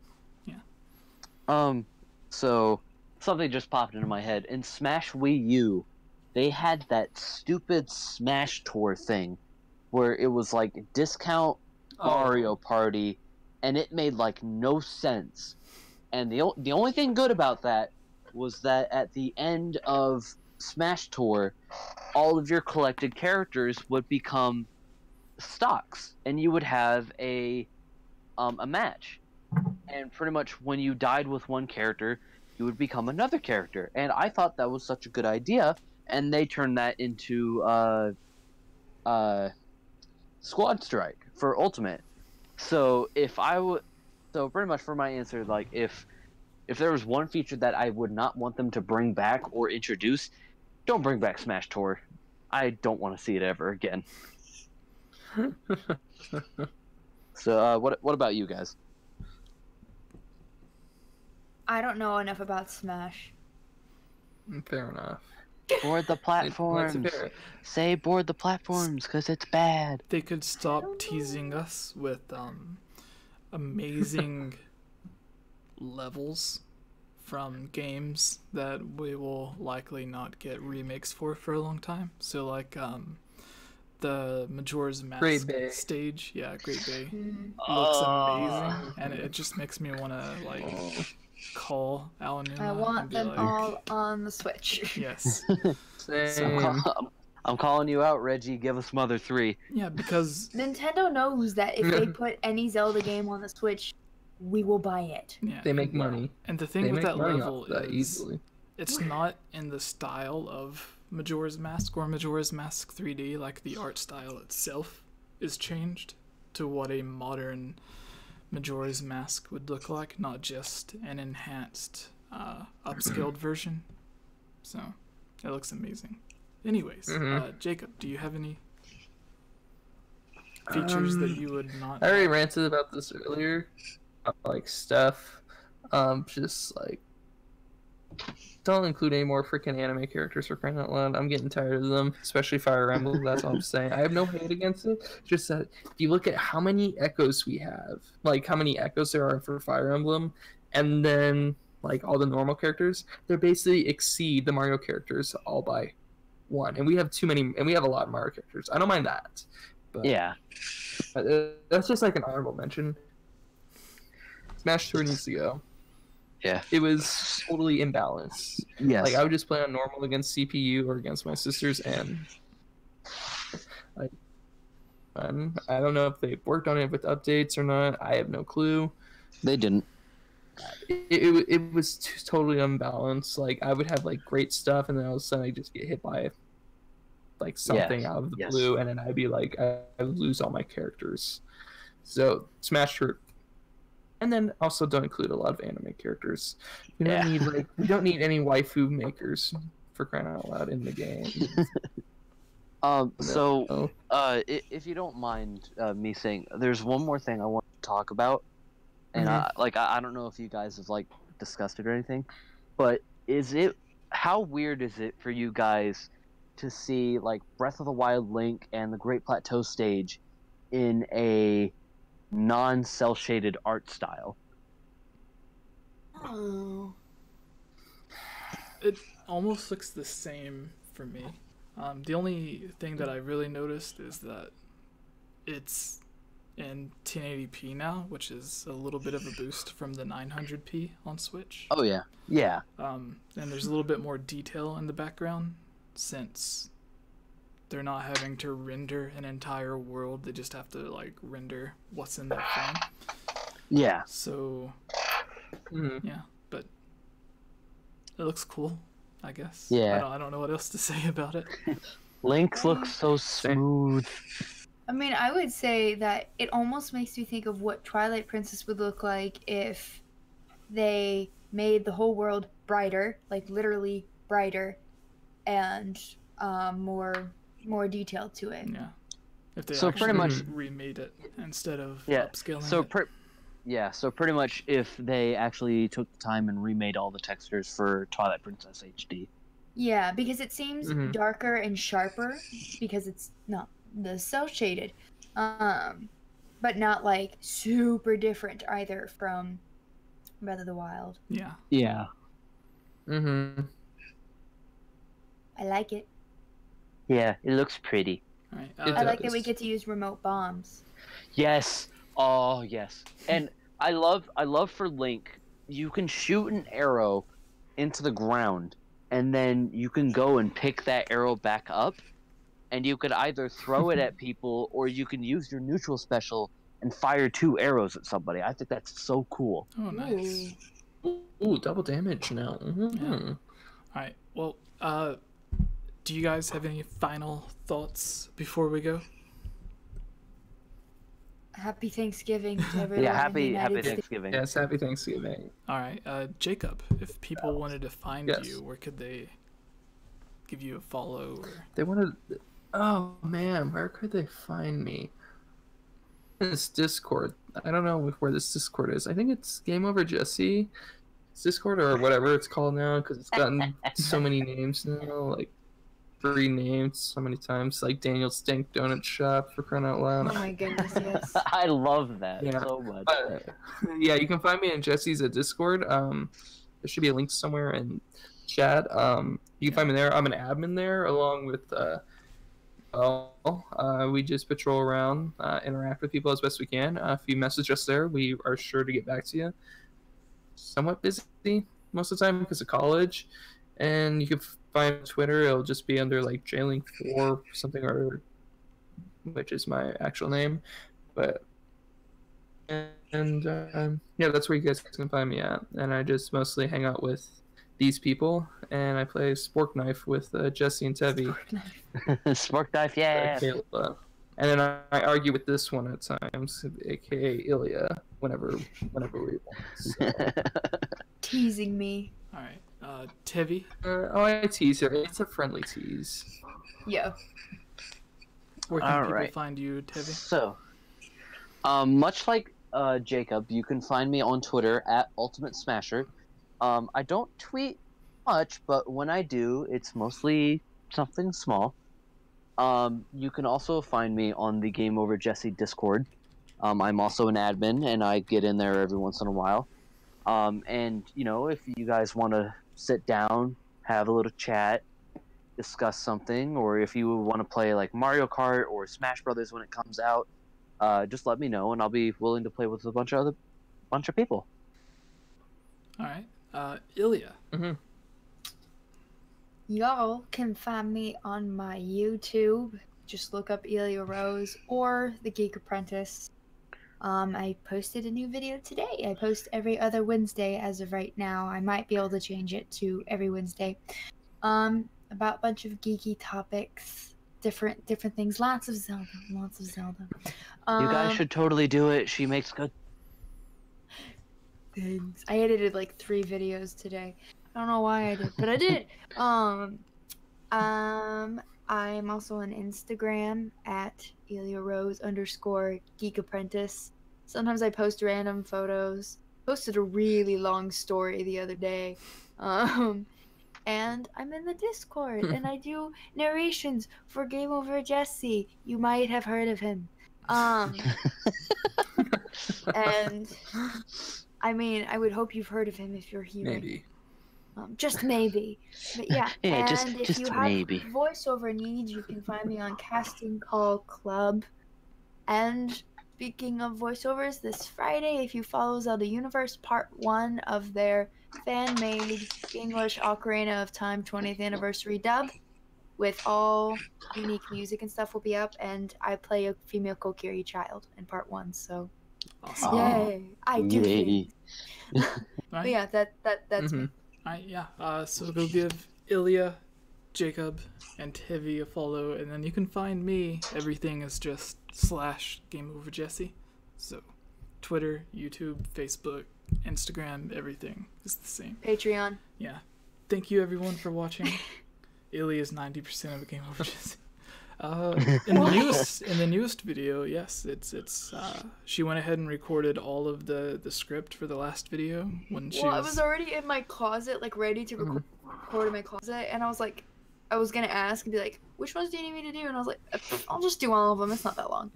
yeah. So something just popped into my head. In Smash Wii U, they had that stupid Smash Tour thing where it was like discount Mario Party, and it made like no sense. And the only thing good about that was that at the end of Smash Tour, all of your collected characters would become stocks, and you would have a match. And pretty much when you died with one character, you would become another character. And I thought that was such a good idea, and they turned that into Squad Strike for Ultimate. So so pretty much for my answer, like if there was one feature that I would not want them to bring back or introduce, don't bring back Smash Tour. I don't want to see it ever again. So what about you guys? I don't know enough about Smash. Fair enough. Board the platforms. fair. Say board the platforms, because it's bad. They could stop teasing us with amazing levels from games that we will likely not get remakes for a long time. So like the Majora's Mask Great Bay. stage, yeah, Great Bay looks amazing, and it just makes me want to like call Alan Numa I and want be them like, all on the Switch. yes, Same. I'm calling you out, Reggie. Give us Mother 3. yeah, because Nintendo knows that if they put any Zelda game on the Switch, we will buy it. yeah, They make money. and the thing They with make that money level off that is easily. it's not in the style of Majora's Mask or Majora's Mask 3D. Like the art style itself is changed to what a modern Majora's Mask would look like, not just an enhanced, upscaled version. So it looks amazing. Anyways, Jacob, do you have any features that you would not? I already ranted about this earlier. Like stuff. Just like don't include any more freaking anime characters for crying out loud. I'm getting tired of them, especially Fire Emblem. That's all I'm saying. I have no hate against it. Just that if you look at how many echoes we have, like how many echoes there are for Fire Emblem, and then like all the normal characters, they basically exceed the Mario characters all by one. And we have too many, and we have a lot of Mario characters. I don't mind that. But Yeah. that's just like an honorable mention. Smash Tour needs to go. Yeah. It was totally imbalanced. Yes. Like I would just play on normal against CPU or against my sisters, and like, I don't know if they worked on it with updates or not. I have no clue. They didn't. It was totally unbalanced. Like I would have like great stuff, and then all of a sudden I just get hit by like something out of the blue, and then I'd be like I would lose all my characters. So Smash Tour. And then also don't include a lot of anime characters. We don't need any waifu makers for crying out loud in the game. So if you don't mind me saying, there's one more thing I want to talk about, and I don't know if you guys have like discussed it or anything, but how weird is it for you guys to see like Breath of the Wild Link and the Great Plateau stage in a non-cell shaded art style? Oh. It almost looks the same for me. The only thing that I really noticed is that it's in 1080p now, which is a little bit of a boost from the 900p on Switch. Oh yeah, yeah, And there's a little bit more detail in the background since they're not having to render an entire world. They just have to like render what's in their frame. yeah. So yeah, but it looks cool, I guess. Yeah. I don't know what else to say about it. Lynx looks so smooth. I mean, I would say that it almost makes me think of what Twilight Princess would look like if they made the whole world brighter, like literally brighter, and more detail to it. Yeah. If they So actually pretty much- remade it instead of Yeah. upscaling So it. so pretty much if they actually took the time and remade all the textures for Twilight Princess HD. Yeah, because it seems Mhm. darker and sharper because it's not the cell shaded, but not like super different either from Breath of the Wild. Yeah. Yeah. Mm-hmm. I like it. Yeah, it looks pretty. All right. It I like that we does. get to use remote bombs. Yes. Oh, yes. And I love for Link, you can shoot an arrow into the ground, and then you can go and pick that arrow back up, and you could either throw it at people, or you can use your neutral special and fire 2 arrows at somebody. I think that's so cool. Oh, nice. Ooh, double damage now. Mhm. Yeah. All right. Well, do you guys have any final thoughts before we go? Happy Thanksgiving to everyone. Yeah, in the happy United States. Thanksgiving. Yes, happy Thanksgiving. All right. Jacob, if people wanted to find Yes. you, where could they give you a follow? Or... They wanted. Oh man, where could they find me? This Discord. I don't know where this Discord is. I think it's Game Over Jesse. It's Discord or whatever it's called now because it's gotten so many names now, like 3 names so many times, like Daniel Stink Donut Shop for crying out Oh loud. my goodness, yes. I love that Yeah. so much. Yeah, you can find me in Jesse's at Discord. There should be a link somewhere in chat. You can find me there. I'm an admin there along with we just patrol around, interact with people as best we can. If you message us there, we are sure to get back to you. Somewhat busy most of the time because of college, and you can find Twitter. It'll just be under like Jlink4 something or other, which is my actual name. But yeah, that's where you guys can find me at. And I just mostly hang out with these people, and I play Spork Knife with Jesse and Tevi. Spork Knife, yeah. Kayla. And then I argue with this one at times, aka Ilya, whenever we want. So. Teasing me. All right. Tevi. I tease her. It's a friendly tease. Yeah. Where can All people right. find you, Tevi? So, much like Jacob, you can find me on Twitter at Ultimate Smasher. I don't tweet much, but when I do, it's mostly something small. You can also find me on the Game Over Jesse Discord. I'm also an admin, and I get in there every once in a while. And, you know, if you guys want to sit down, have a little chat, discuss something, or if you want to play like Mario Kart or Smash Brothers when it comes out, just let me know, and I'll be willing to play with a bunch of people. All right. Ilya. Mm-hmm. Y'all can find me on my YouTube. Just look up Ilya Rose or The Geek Apprentice. I posted a new video today. I post every other Wednesday as of right now. I might be able to change it to every Wednesday. About a bunch of geeky topics, different things. Lots of Zelda. You guys should totally do it. She makes good. Things. I edited like 3 videos today. I don't know why I did, but I did. I'm also on Instagram at @IlyaRose_Geek Apprentice. Sometimes I post random photos. Posted a really long story the other day. And I'm in the Discord and I do narrations for Game Over Jesse. You might have heard of him. And I mean, I would hope you've heard of him if you're here. Maybe. Just maybe. But yeah, Yeah, and if just you have maybe. voiceover needs, you can find me on Casting Call Club. And speaking of voiceovers, this Friday, if you follow Zelda Universe, part 1 of their fan-made English Ocarina of Time 20th anniversary dub, with all unique music and stuff will be up, and I play a female Kokiri child in part 1, so Awesome. yay! I do Yay. things. Right? But yeah, that's me. So go give Ilya, Jacob, and Tevi a follow, and then you can find me. Everything is just /GameOverJesse. So Twitter, YouTube, Facebook, Instagram, everything is the same. Patreon. Yeah. Thank you everyone for watching. Ilya is 90% of the Game Over Jesse. In the newest video, yes, it's she went ahead and recorded all of the script for the last video when she I was already in my closet, like ready to record in my closet, and I was like, I was gonna ask and be like, which ones do you need me to do? And I was like, I'll just do all of them. It's not that long,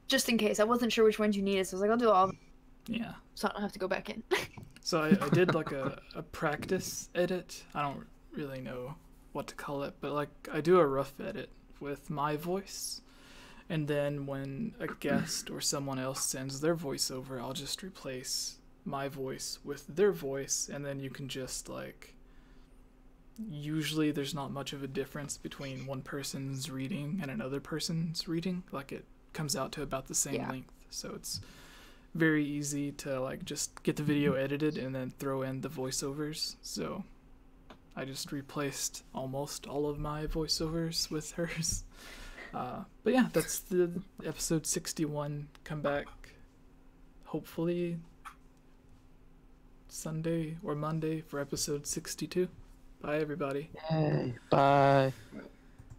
just in case. I wasn't sure which ones you needed, so I was like, I'll do all of them. Yeah. So I don't have to go back in. So I did like a practice edit. I don't really know what to call it, but like I do a rough edit with my voice, and then when a guest or someone else sends their voiceover, I'll just replace my voice with their voice, and then you can just like, usually there's not much of a difference between one person's reading and another person's reading. Like it comes out to about the same length, so it's very easy to like just get the video edited and then throw in the voiceovers. So I just replaced almost all of my voiceovers with hers. But yeah, that's the episode 61. Come back hopefully Sunday or Monday for episode 62. Bye everybody. Yay. Bye.